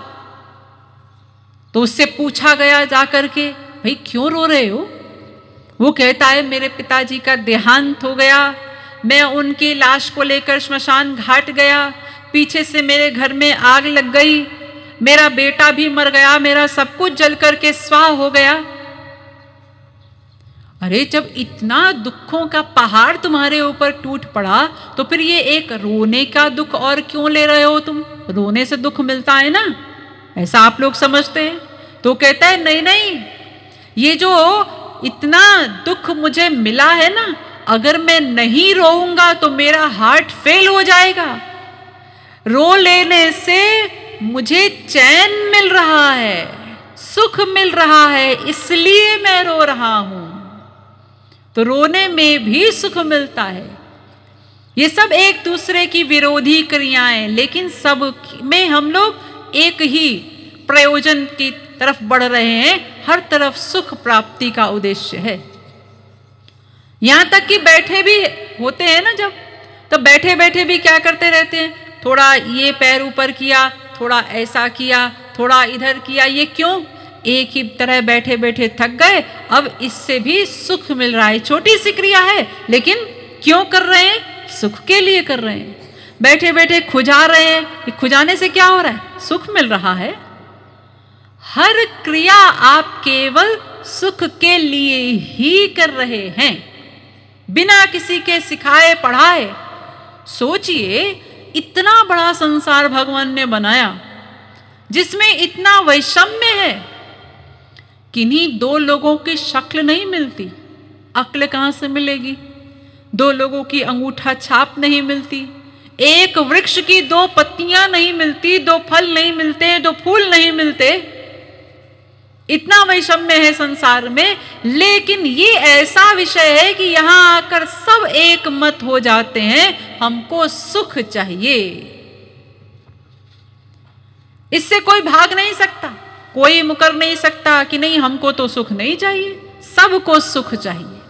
तो उससे पूछा गया जाकर के, भाई क्यों रो रहे हो? वो कहता है मेरे पिताजी का देहांत हो गया, मैं उनकी लाश को लेकर श्मशान घाट गया, पीछे से मेरे घर में आग लग गई, मेरा बेटा भी मर गया, मेरा सब कुछ जल करके स्वाह हो गया। अरे जब इतना दुखों का पहाड़ तुम्हारे ऊपर टूट पड़ा, तो फिर ये एक रोने का दुख और क्यों ले रहे हो तुम? रोने से दुख मिलता है ना, ऐसा आप लोग समझते हैं। तो कहता है नहीं नहीं, ये जो इतना दुख मुझे मिला है ना, अगर मैं नहीं रोऊंगा तो मेरा हार्ट फेल हो जाएगा। रो लेने से मुझे चैन मिल रहा है। सुख मिल रहा है इसलिए मैं रो रहा हूं। तो रोने में भी सुख मिलता है। ये सब एक दूसरे की विरोधी क्रियाएं, लेकिन सब में हम लोग एक ही प्रयोजन की तरफ बढ़ रहे हैं। हर तरफ सुख प्राप्ति का उद्देश्य है। यहां तक कि बैठे भी होते हैं ना, जब तो बैठे बैठे भी क्या करते रहते हैं, थोड़ा ये पैर ऊपर किया, थोड़ा ऐसा किया, थोड़ा इधर किया। ये क्यों? एक ही तरह बैठे बैठे थक गए, अब इससे भी सुख मिल रहा है। छोटी सी क्रिया है, लेकिन क्यों कर रहे हैं? सुख के लिए कर रहे हैं। बैठे बैठे खुजा रहे हैं, खुजाने से क्या हो रहा है? सुख मिल रहा है। हर क्रिया आप केवल सुख के लिए ही कर रहे हैं, बिना किसी के सिखाए पढ़ाए। सोचिए, इतना बड़ा संसार भगवान ने बनाया जिसमें इतना वैषम्य है। किन्हीं दो लोगों की शक्ल नहीं मिलती, अक्ल कहां से मिलेगी? दो लोगों की अंगूठा छाप नहीं मिलती, एक वृक्ष की दो पत्तियां नहीं मिलती, दो फल नहीं मिलते, दो फूल नहीं मिलते। इतना वैषम्य है संसार में, लेकिन ये ऐसा विषय है कि यहां आकर सब एक मत हो जाते हैं, हमको सुख चाहिए। इससे कोई भाग नहीं सकता, कोई मुकर नहीं सकता कि नहीं हमको तो सुख नहीं चाहिए। सबको सुख चाहिए,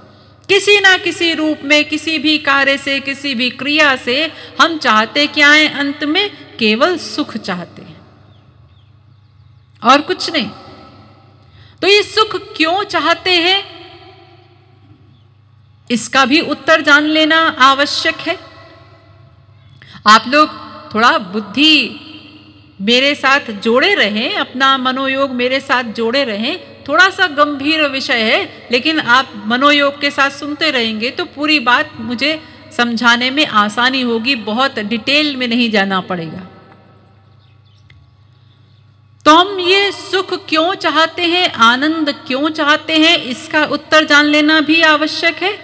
किसी ना किसी रूप में, किसी भी कार्य से, किसी भी क्रिया से। हम चाहते क्या है? अंत में केवल सुख चाहते हैं और कुछ नहीं। तो ये सुख क्यों चाहते हैं, इसका भी उत्तर जान लेना आवश्यक है। आप लोग थोड़ा बुद्धि मेरे साथ जोड़े रहें, अपना मनोयोग मेरे साथ जोड़े रहें। थोड़ा सा गंभीर विषय है, लेकिन आप मनोयोग के साथ सुनते रहेंगे तो पूरी बात मुझे समझाने में आसानी होगी, बहुत डिटेल में नहीं जाना पड़ेगा। तो हम ये सुख क्यों चाहते हैं, आनंद क्यों चाहते हैं, इसका उत्तर जान लेना भी आवश्यक है।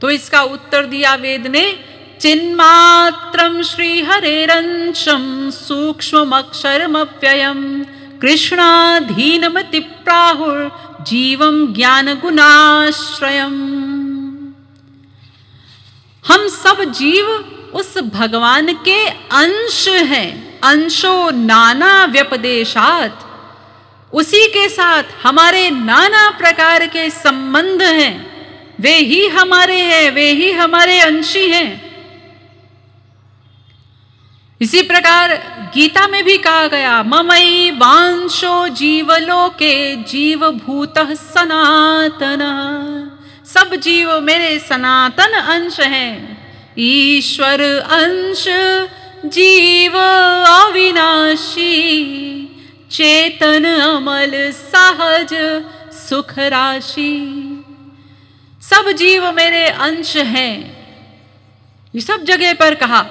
तो इसका उत्तर दिया वेद ने, चिन्मात्रम श्री हरेरंशम सूक्ष्ममक्षरमव्ययम् कृष्णाधीनमति प्राहुर जीवम ज्ञान गुणाश्रयम्। हम सब जीव उस भगवान के अंश हैं। अंशो नाना व्यपदेशात, उसी के साथ हमारे नाना प्रकार के संबंध हैं। वे ही हमारे हैं, वे ही हमारे अंशी हैं। इसी प्रकार गीता में भी कहा गया, ममई वांशो जीवलोके जीवभूतः सनातनः। सब जीव मेरे सनातन अंश हैं। ईश्वर अंश जीव अविनाशी, चेतन अमल सहज सुख राशि। सब जीव मेरे अंश हैं। ये सब जगह पर कहा।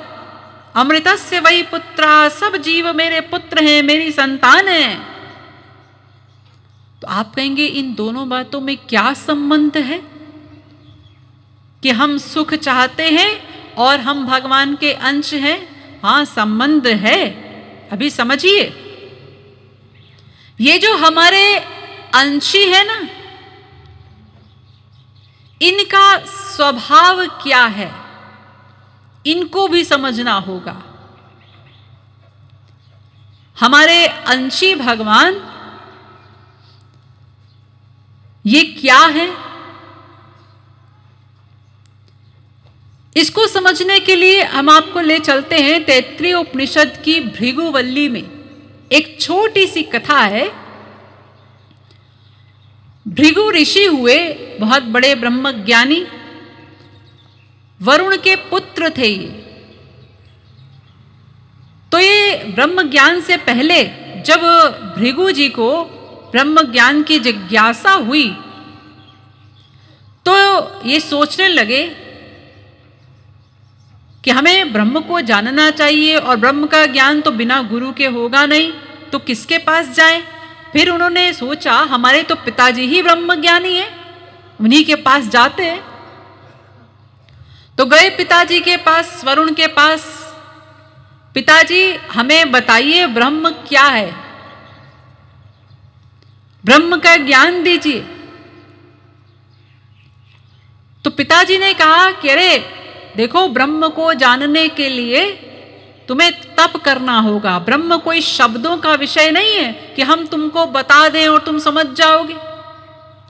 अमृतस्य वही पुत्रा, सब जीव मेरे पुत्र हैं, मेरी संतान है। तो आप कहेंगे इन दोनों बातों में क्या संबंध है कि हम सुख चाहते हैं और हम भगवान के अंश हैं? हाँ, संबंध है। अभी समझिए, ये जो हमारे अंशी है ना, इनका स्वभाव क्या है, इनको भी समझना होगा। हमारे अंशी भगवान ये क्या है, इसको समझने के लिए हम आपको ले चलते हैं तैत्तिरीय उपनिषद की भृगुवल्ली में। एक छोटी सी कथा है। भृगु ऋषि हुए, बहुत बड़े ब्रह्मज्ञानी, वरुण के पुत्र थे ये। तो ये ब्रह्म ज्ञान से पहले जब भृगु जी को ब्रह्म ज्ञान की जिज्ञासा हुई तो ये सोचने लगे कि हमें ब्रह्म को जानना चाहिए और ब्रह्म का ज्ञान तो बिना गुरु के होगा नहीं, तो किसके पास जाएं? फिर उन्होंने सोचा हमारे तो पिताजी ही ब्रह्म ज्ञानी हैं, उन्हीं के पास जाते हैं। तो गए पिताजी के पास, वरुण के पास। पिताजी हमें बताइए ब्रह्म क्या है। ब्रह्म का ज्ञान दीजिए। तो पिताजी ने कहा कि अरे देखो, ब्रह्म को जानने के लिए तुम्हें तप करना होगा। ब्रह्म कोई शब्दों का विषय नहीं है कि हम तुमको बता दें और तुम समझ जाओगे,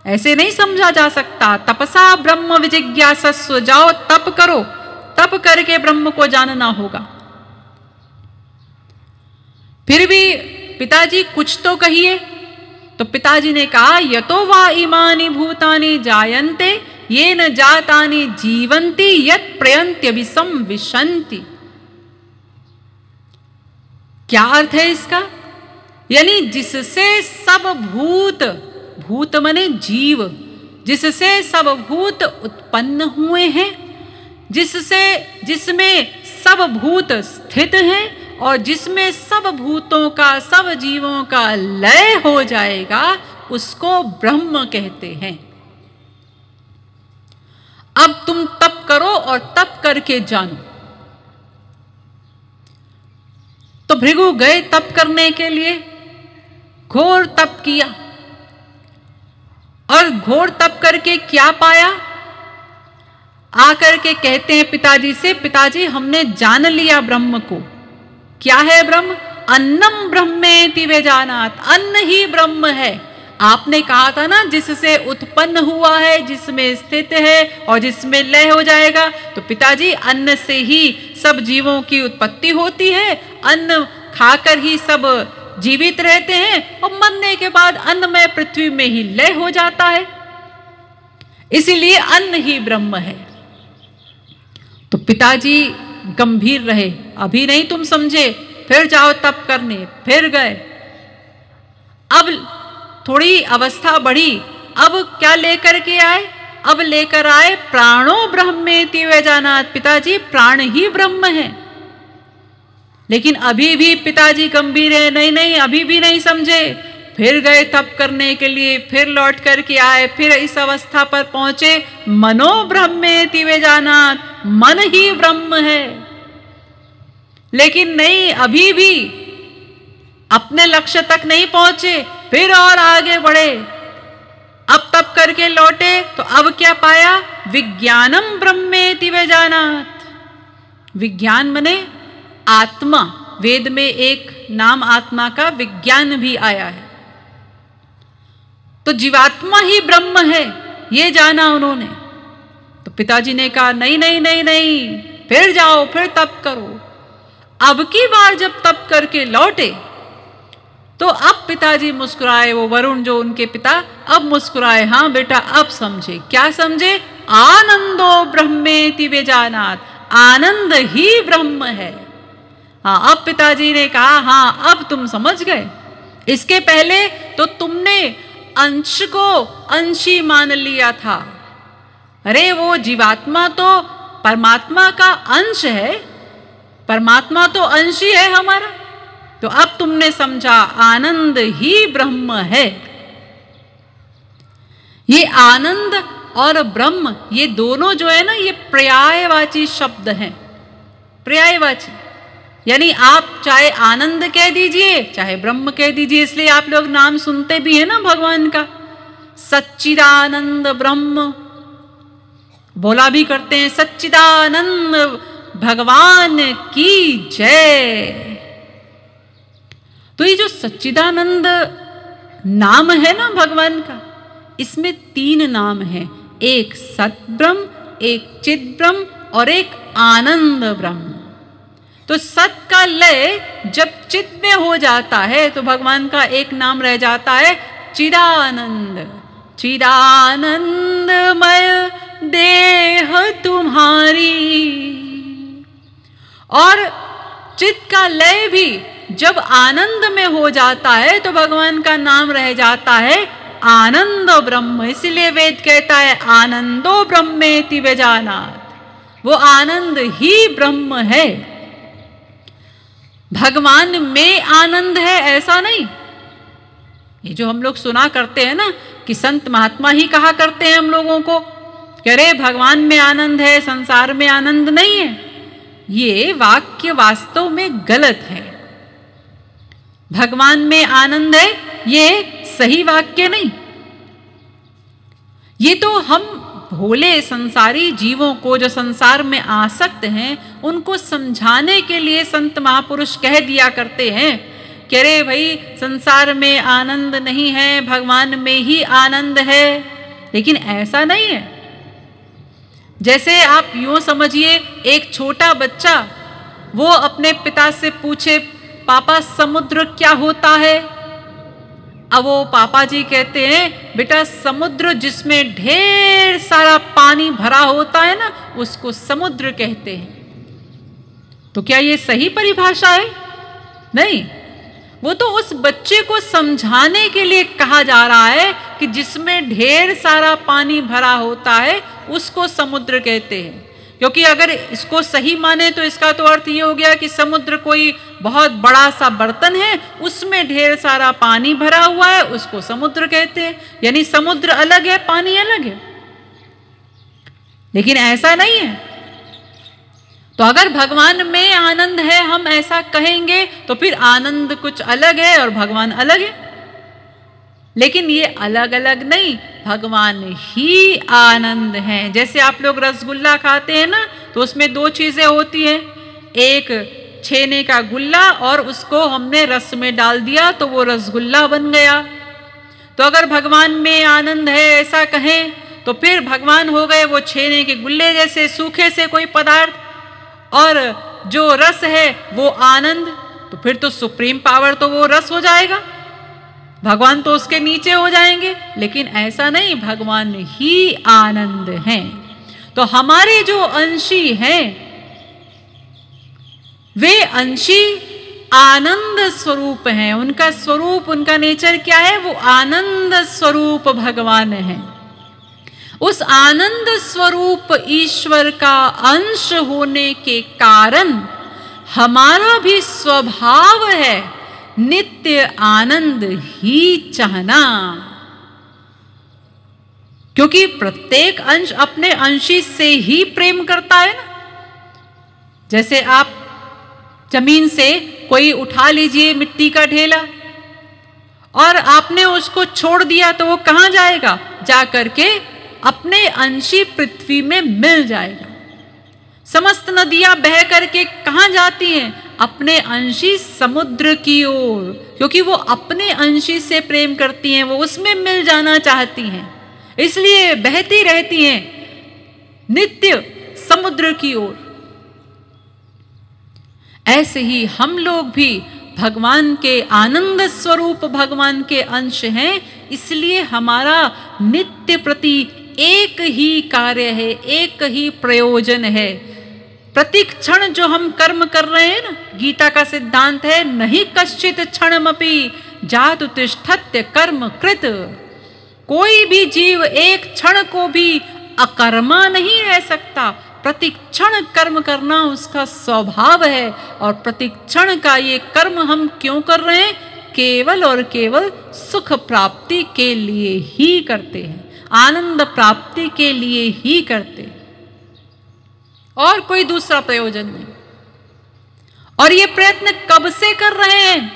ऐसे नहीं समझा जा सकता। तपसा ब्रह्म विजिज्ञासस्व, जाओ तप करो, तप करके ब्रह्म को जानना होगा। फिर भी पिताजी कुछ तो कहिए। तो पिताजी ने कहा, यतो वा इमानि भूतानि जायन्ते येन जातानि जीवन्ति यत् प्रयन्त्यभिसंविशन्ति। क्या अर्थ है इसका? यानी जिससे सब भूत, भूत माने जीव, जिससे सब भूत उत्पन्न हुए हैं, जिसमें सब भूत स्थित हैं और जिसमें सब भूतों का, सब जीवों का लय हो जाएगा, उसको ब्रह्म कहते हैं। अब तुम तप करो और तप करके जानो। तो भृगु गए तप करने के लिए, घोर तप किया। और घोर तप करके क्या पाया? आकर के कहते हैं पिताजी से, पिताजी हमने जान लिया ब्रह्म को। क्या है ब्रह्म? अन्नम ब्रह्मेति वेजानात, अन्न ही ब्रह्म है। आपने कहा था ना, जिससे उत्पन्न हुआ है, जिसमें स्थित है और जिसमें लय हो जाएगा। तो पिताजी, अन्न से ही सब जीवों की उत्पत्ति होती है, अन्न खाकर ही सब जीवित रहते हैं और मरने के बाद अन्नमय पृथ्वी में ही लय हो जाता है, इसीलिए अन्न ही ब्रह्म है। तो पिताजी गंभीर रहे, अभी नहीं तुम समझे, फिर जाओ तप करने। फिर गए। अब थोड़ी अवस्था बढ़ी, अब क्या लेकर के आए? अब लेकर आए प्राणो ब्रह्मेति वेजानात। पिताजी, प्राण ही ब्रह्म है। लेकिन अभी भी पिताजी गंभीर है, नहीं नहीं अभी भी नहीं समझे। फिर गए तप करने के लिए, फिर लौट करके आए, फिर इस अवस्था पर पहुंचे, मनो ब्रह्मेति वेजानात, मन ही ब्रह्म है। लेकिन नहीं, अभी भी अपने लक्ष्य तक नहीं पहुंचे, फिर और आगे बढ़े। अब तप करके लौटे तो अब क्या पाया? विज्ञानम ब्रह्मेति वेजानात। विज्ञान मने आत्मा। वेद में एक नाम आत्मा का विज्ञान भी आया है। तो जीवात्मा ही ब्रह्म है, ये जाना उन्होंने। तो पिताजी ने कहा, नहीं नहीं नहीं नहीं, फिर जाओ, फिर तप करो। अब की बार जब तप करके लौटे तो अब पिताजी मुस्कुराए, वो वरुण जो उनके पिता, अब मुस्कुराए। हाँ बेटा, अब समझे। क्या समझे? आनंदो ब्रह्मेति वेजानात, आनंद ही ब्रह्म है। हाँ, अब पिताजी ने कहा, हाँ अब तुम समझ गए। इसके पहले तो तुमने अंश को अंशी मान लिया था। अरे वो जीवात्मा तो परमात्मा का अंश है, परमात्मा तो अंश ही है हमारा। तो अब तुमने समझा, आनंद ही ब्रह्म है। ये आनंद और ब्रह्म, ये दोनों जो है ना, ये पर्यायवाची शब्द हैं। पर्यायवाची यानी आप चाहे आनंद कह दीजिए, चाहे ब्रह्म कह दीजिए। इसलिए आप लोग नाम सुनते भी हैं ना भगवान का, सच्चिदानंद ब्रह्म बोला भी करते हैं, सच्चिदानंद भगवान की जय। तो ये जो सच्चिदानंद नाम है ना भगवान का, इसमें 3 नाम हैं। एक सत ब्रह्म, एक चिद ब्रह्म और एक आनंद ब्रह्म। तो सत का लय जब चित में हो जाता है तो भगवान का एक नाम रह जाता है चिदानंद। चिदानंदमय देह तुम्हारी। और चित का लय भी जब आनंद में हो जाता है तो भगवान का नाम रह जाता है आनंद ब्रह्म। इसलिए वेद कहता है आनंदो ब्रह्मेति वेजानात, वो आनंद ही ब्रह्म है। भगवान में आनंद है ऐसा नहीं। ये जो हम लोग सुना करते हैं ना कि संत महात्मा ही कहा करते हैं हम लोगों को कि अरे भगवान में आनंद है, संसार में आनंद नहीं है, ये वाक्य वास्तव में गलत है। भगवान में आनंद है, ये सही वाक्य नहीं। ये तो हम भोले संसारी जीवों को जो संसार में आसक्त हैं उनको समझाने के लिए संत महापुरुष कह दिया करते हैं कि अरे भाई संसार में आनंद नहीं है, भगवान में ही आनंद है। लेकिन ऐसा नहीं है। जैसे आप यूं समझिए, एक छोटा बच्चा वो अपने पिता से पूछे, पापा समुद्र क्या होता है? अब वो पापा जी कहते हैं, बेटा समुद्र जिसमें ढेर सारा पानी भरा होता है ना, उसको समुद्र कहते हैं। तो क्या ये सही परिभाषा है? नहीं, वो तो उस बच्चे को समझाने के लिए कहा जा रहा है कि जिसमें ढेर सारा पानी भरा होता है उसको समुद्र कहते हैं। क्योंकि अगर इसको सही माने तो इसका तो अर्थ ये हो गया कि समुद्र कोई बहुत बड़ा सा बर्तन है, उसमें ढेर सारा पानी भरा हुआ है, उसको समुद्र कहते हैं। यानी समुद्र अलग है, पानी अलग है। लेकिन ऐसा नहीं है। तो अगर भगवान में आनंद है हम ऐसा कहेंगे तो फिर आनंद कुछ अलग है और भगवान अलग है। लेकिन ये अलग अलग नहीं, भगवान ही आनंद हैं। जैसे आप लोग रसगुल्ला खाते हैं ना, तो उसमें दो चीजें होती हैं, एक छेने का गुल्ला और उसको हमने रस में डाल दिया तो वो रसगुल्ला बन गया। तो अगर भगवान में आनंद है ऐसा कहें तो फिर भगवान हो गए वो छेने के गुल्ले जैसे सूखे से कोई पदार्थ, और जो रस है वो आनंद। तो फिर तो सुप्रीम पावर तो वो रस हो जाएगा, भगवान तो उसके नीचे हो जाएंगे। लेकिन ऐसा नहीं, भगवान ही आनंद हैं। तो हमारे जो अंशी हैं वे अंशी आनंद स्वरूप हैं। उनका स्वरूप, उनका नेचर क्या है? वो आनंद स्वरूप भगवान है। उस आनंद स्वरूप ईश्वर का अंश होने के कारण हमारा भी स्वभाव है नित्य आनंद ही चाहना। क्योंकि प्रत्येक अंश अपने अंशी से ही प्रेम करता है ना। जैसे आप जमीन से कोई उठा लीजिए मिट्टी का ढेला और आपने उसको छोड़ दिया तो वो कहां जाएगा? जा करके अपने अंशी पृथ्वी में मिल जाएगा। समस्त नदियां बह करके कहां जाती हैं? अपने अंशी समुद्र की ओर, क्योंकि वो अपने अंशी से प्रेम करती हैं, वो उसमें मिल जाना चाहती हैं, इसलिए बहती रहती हैं नित्य समुद्र की ओर। ऐसे ही हम लोग भी भगवान के आनंद स्वरूप भगवान के अंश हैं, इसलिए हमारा नित्य प्रति एक ही कार्य है, एक ही प्रयोजन है। प्रति क्षण जो हम कर्म कर रहे हैं ना, गीता का सिद्धांत है, नहीं कश्चित क्षणमपि जातु तिष्ठत्य कर्म कृत। कोई भी जीव एक क्षण को भी अकर्मा नहीं रह सकता। प्रति क्षण कर्म करना उसका स्वभाव है। और प्रति क्षण का ये कर्म हम क्यों कर रहे हैं? केवल और केवल सुख प्राप्ति के लिए ही करते हैं, आनंद प्राप्ति के लिए ही करते हैं, और कोई दूसरा प्रयोजन नहीं। और ये प्रयत्न कब से कर रहे हैं?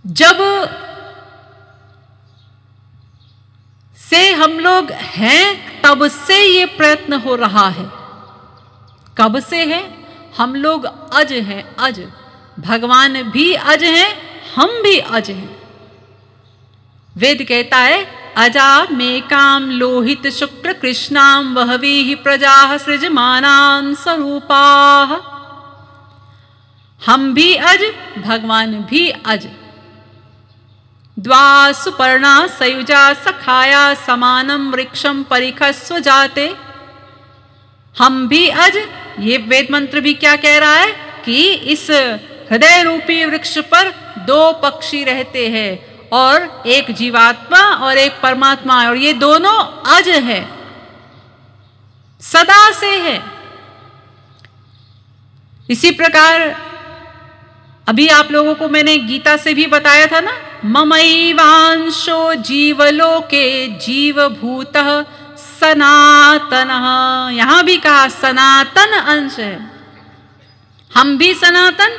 जब से हम लोग हैं तब से ये प्रयत्न हो रहा है। कब से है? हम लोग अज हैं, अज। भगवान भी अज हैं, हम भी अज हैं। वेद कहता है, अजा मेकाम लोहित शुक्र कृष्णाम वहवी प्रजा सृजमानान स्वरूपाः। हम भी अज, भगवान भी अज। द्वा सुपर्णा सयुजा सखाया समानम वृक्षम परिखस्व जाते। हम भी अज। ये वेद मंत्र भी क्या कह रहा है कि इस हृदय रूपी वृक्ष पर दो पक्षी रहते हैं, और एक जीवात्मा और एक परमात्मा, और ये दोनों अज है, सदा से है। इसी प्रकार अभी आप लोगों को मैंने गीता से भी बताया था ना, ममैवांशो जीवलोके जीवभूतः सनातनः। यहां भी कहा सनातन अंश है। हम भी सनातन,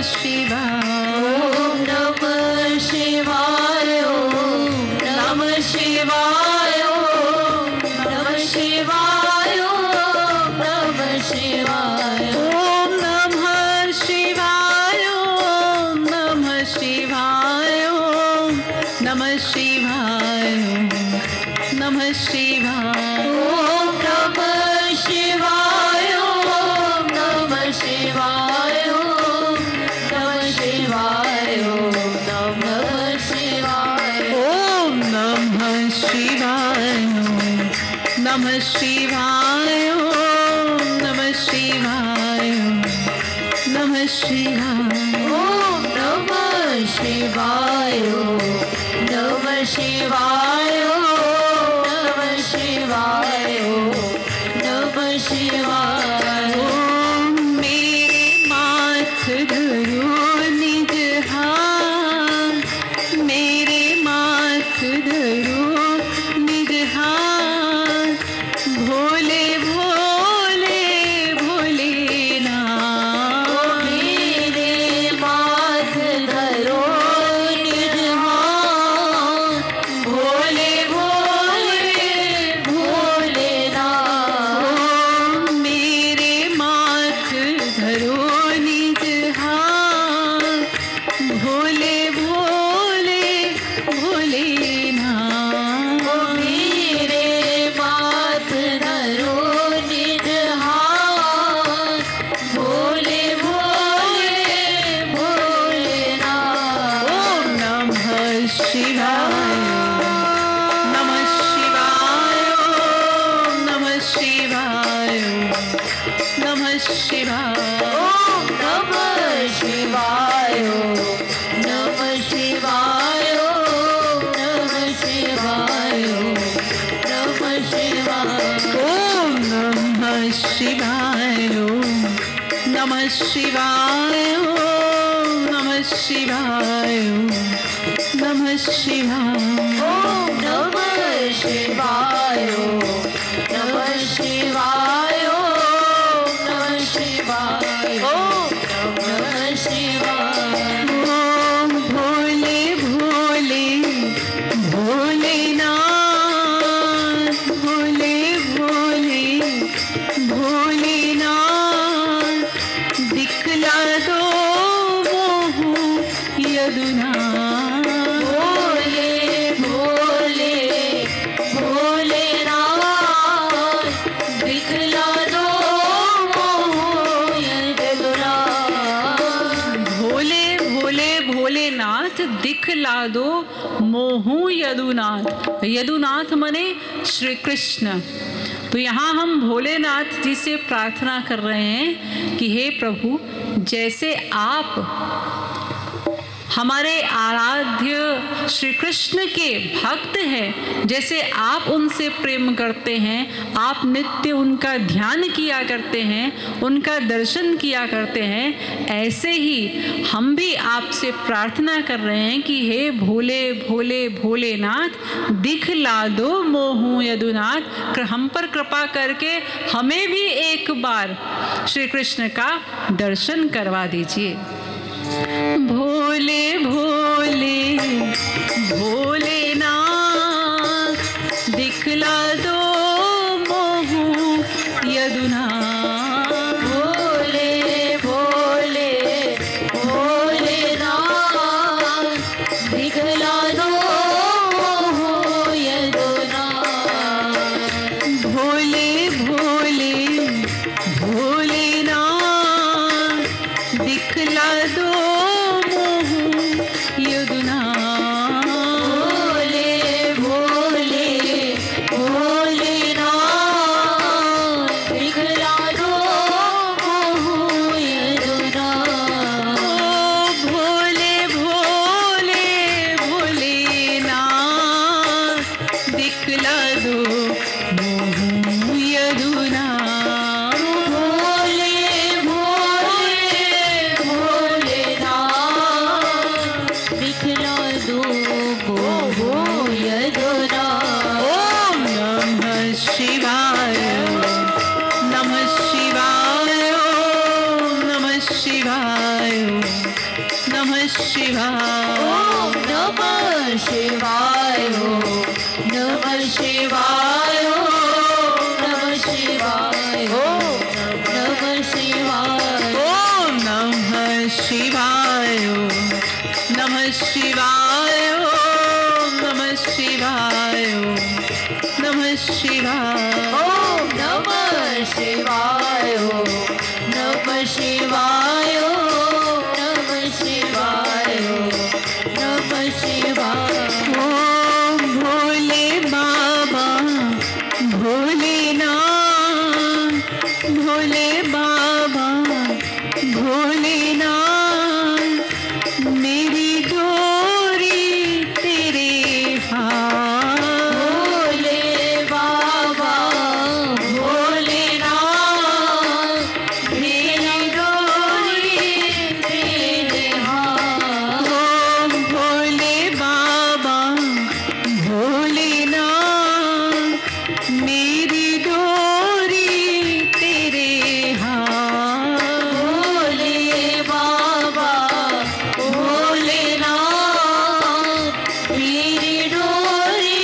शिवाय, ओम नमः शिवाय, ओम नमः शिवाय, ओम नमः शिवाय, ओम नमः शिवाय, ओम नमः शिवाय, ओम नमः शिवाय, ओम नमः शिवाय, नमः शिवाय, ओम नमः शिवाय, ओम नमः शिवाय, ओम नमः शिवाय, ओम नमः शिवाय, ओम नमः शिवाय, नमः शिवाय, ओम नमः शिवाय, नमः शिवाय, ओम नमः शिवाय, ओम नमः शिवाय, ओम नमः शिवाय, ओम नमः शिवाय, ओम मेरे माथ धरो निज हाथ, मेरे माथ धरो निज हाथ, भोले भोले भोलेनाथ, मेरे माथ धरो निज हाथ, भोले भोले भोलेनाथ, ओम मेरे माथ धरो निज हाथ, भोले भोले भोलेनाथ, मेरे माथ धरो निज हाथ, भोले भोले भोलेनाथ, ओम नमः शिवाय, नमः शिवाय, ओम नमः शिवाय, नमः शिवाय, ओम नमः शिवाय, ओम नमः शिवाय, ओम नमः शिवाय, ओम नमः शिवाय, ओम नमः शिवाय, ओम नमः शिवाय, ओम नमः शिवाय, नमः शिवाय, ओम नमः शिवाय, ओम नमः शिवाय, ओम नमः शिवाय, ओम नमः शिवाय, ओम भोले भोले भोलेनाथ, भोले भोले भोलेनाथ, दिखला दो मोह यदुनाथ, भोले भोले भोलेनाथ, दिखला दो मोह यदुनाथ, भोले भोले भोलेनाथ दिखला दो मोहू यदुनाथ। यदुनाथ मने श्री कृष्ण। तो यहाँ हम भोलेनाथ जी से प्रार्थना कर रहे हैं कि हे प्रभु, जैसे आप हमारे आराध्य श्री कृष्ण के भक्त हैं, जैसे आप उनसे प्रेम करते हैं, आप नित्य उनका ध्यान किया करते हैं, उनका दर्शन किया करते हैं, ऐसे ही हम भी आपसे प्रार्थना कर रहे हैं कि हे भोले भोले भोलेनाथ, दिखला दो मोहू यदुनाथ, हम पर कृपा करके हमें भी एक बार श्री कृष्ण का दर्शन करवा दीजिए। भोले भोले भोलेनाथ, दिखला दो मोहू यदुनाथ, भोले भोले भोलेनाथ, दिखला दो मोह यदुनाथ, भोले भोले भोलेनाथ, दिखला दो मोहू शिवाय। ओम नमः शिवाय, ओम नमः शिवाय, ओम नमः शिवाय, ओम नमः शिवाय, ओम नमः शिवाय, ओम नमः शिवाय, ओम नमः शिवाय, ओम नमः शिवाय। ओम नमः शिवाय, ओम नमः शिवाय, ओम नमः शिवाय, ओम नमः शिवाय। ओम भोले बाबा भोलेनाथ, भोले बाबा भोलेनाथ, मेरी डोरी तेरे हाथ। भोले बाबा भोलेनाथ, मेरी डोरी तेरे हाथ। ओम भोले बाबा भोलेनाथ, मेरी डोरी तेरे हाथ। भोले बाबा भोलेनाथ, मेरी डोरी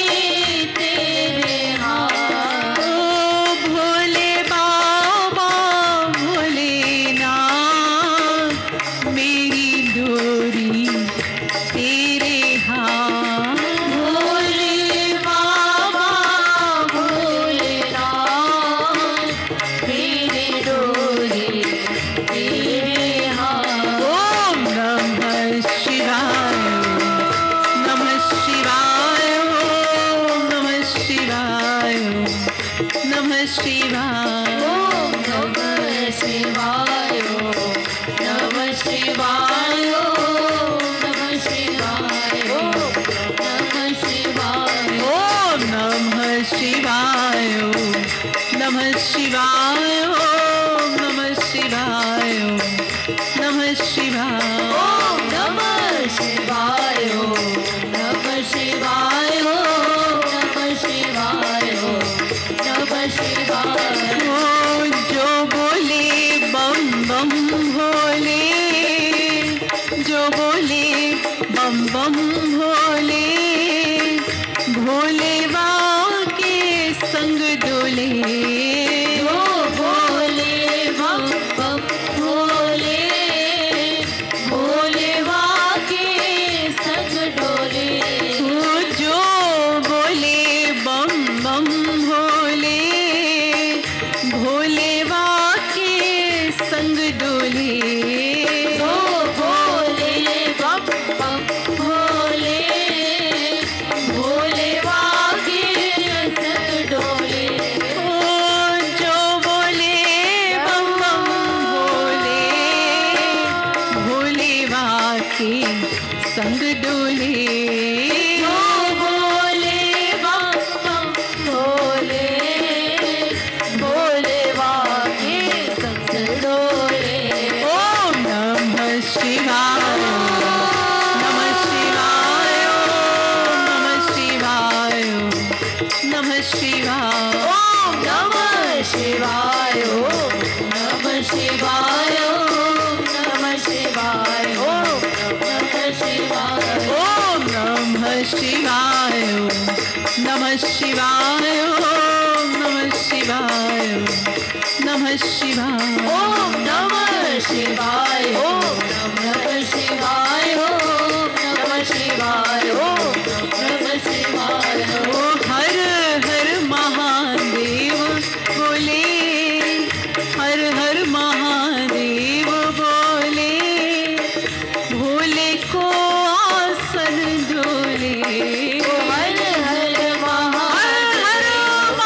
तेरे हाथ। ओ भोले बाबा भोलेनाथ, मेरी डोरी तेरे हाथ। भोले बाबा भोलेनाथ, मेरी डोरी तेरे हाथ। ओम नमः शिवाय, नमः शिवाय, ओम नमः शिवाय, नमः शिवाय। ओम नमः शिवाय, ओम नमः शिवाय, ओम नमः शिवाय, ओम नमः शिवाय। ओम नमः शिवाय, नमः शिवाय, ओम नमः शिवाय, नमः शिवाय। ओम नमः शिवाय, ओम नमः शिवाय, ओम नमः शिवाय, ओम नमः शिवाय। ओ जो बोले बम बम भोले, जो बोले बम बम भोले, भोले के संग डोले। ओ भोले बम बम भोले, भोले के संग डोले। ओ जो बोले बम बम भोले, भोले के संग डोले। ओ भोले बम बम भोले, भोले के संग डोले। ओ जो बोले बम बम भोले, भोले के संग डोले। ओ भोले बम बम भोले, भोले के संग डोले। ओम नमः शिवाय, नमः शिवाय, ओम नमः शिवाय, नमः शिवाय। ओम नमः शिवाय, ओम नमः शिवाय, ओम नमः शिवाय, ओम नमः शिवाय। ओम नमः शिवाय, नमः शिवाय, ओम नमः शिवाय, नमः शिवाय। ओम नमः शिवाय, ओम नमः शिवाय, ओम नमः शिवाय, ओम नमः शिवाय। ओ हर हर महादेव बोले, हर हर महादेव बोले, भोले को आसन डोले। हर हर महादेव,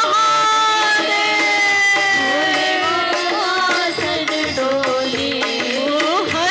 भोले आसन डोले। ओ हर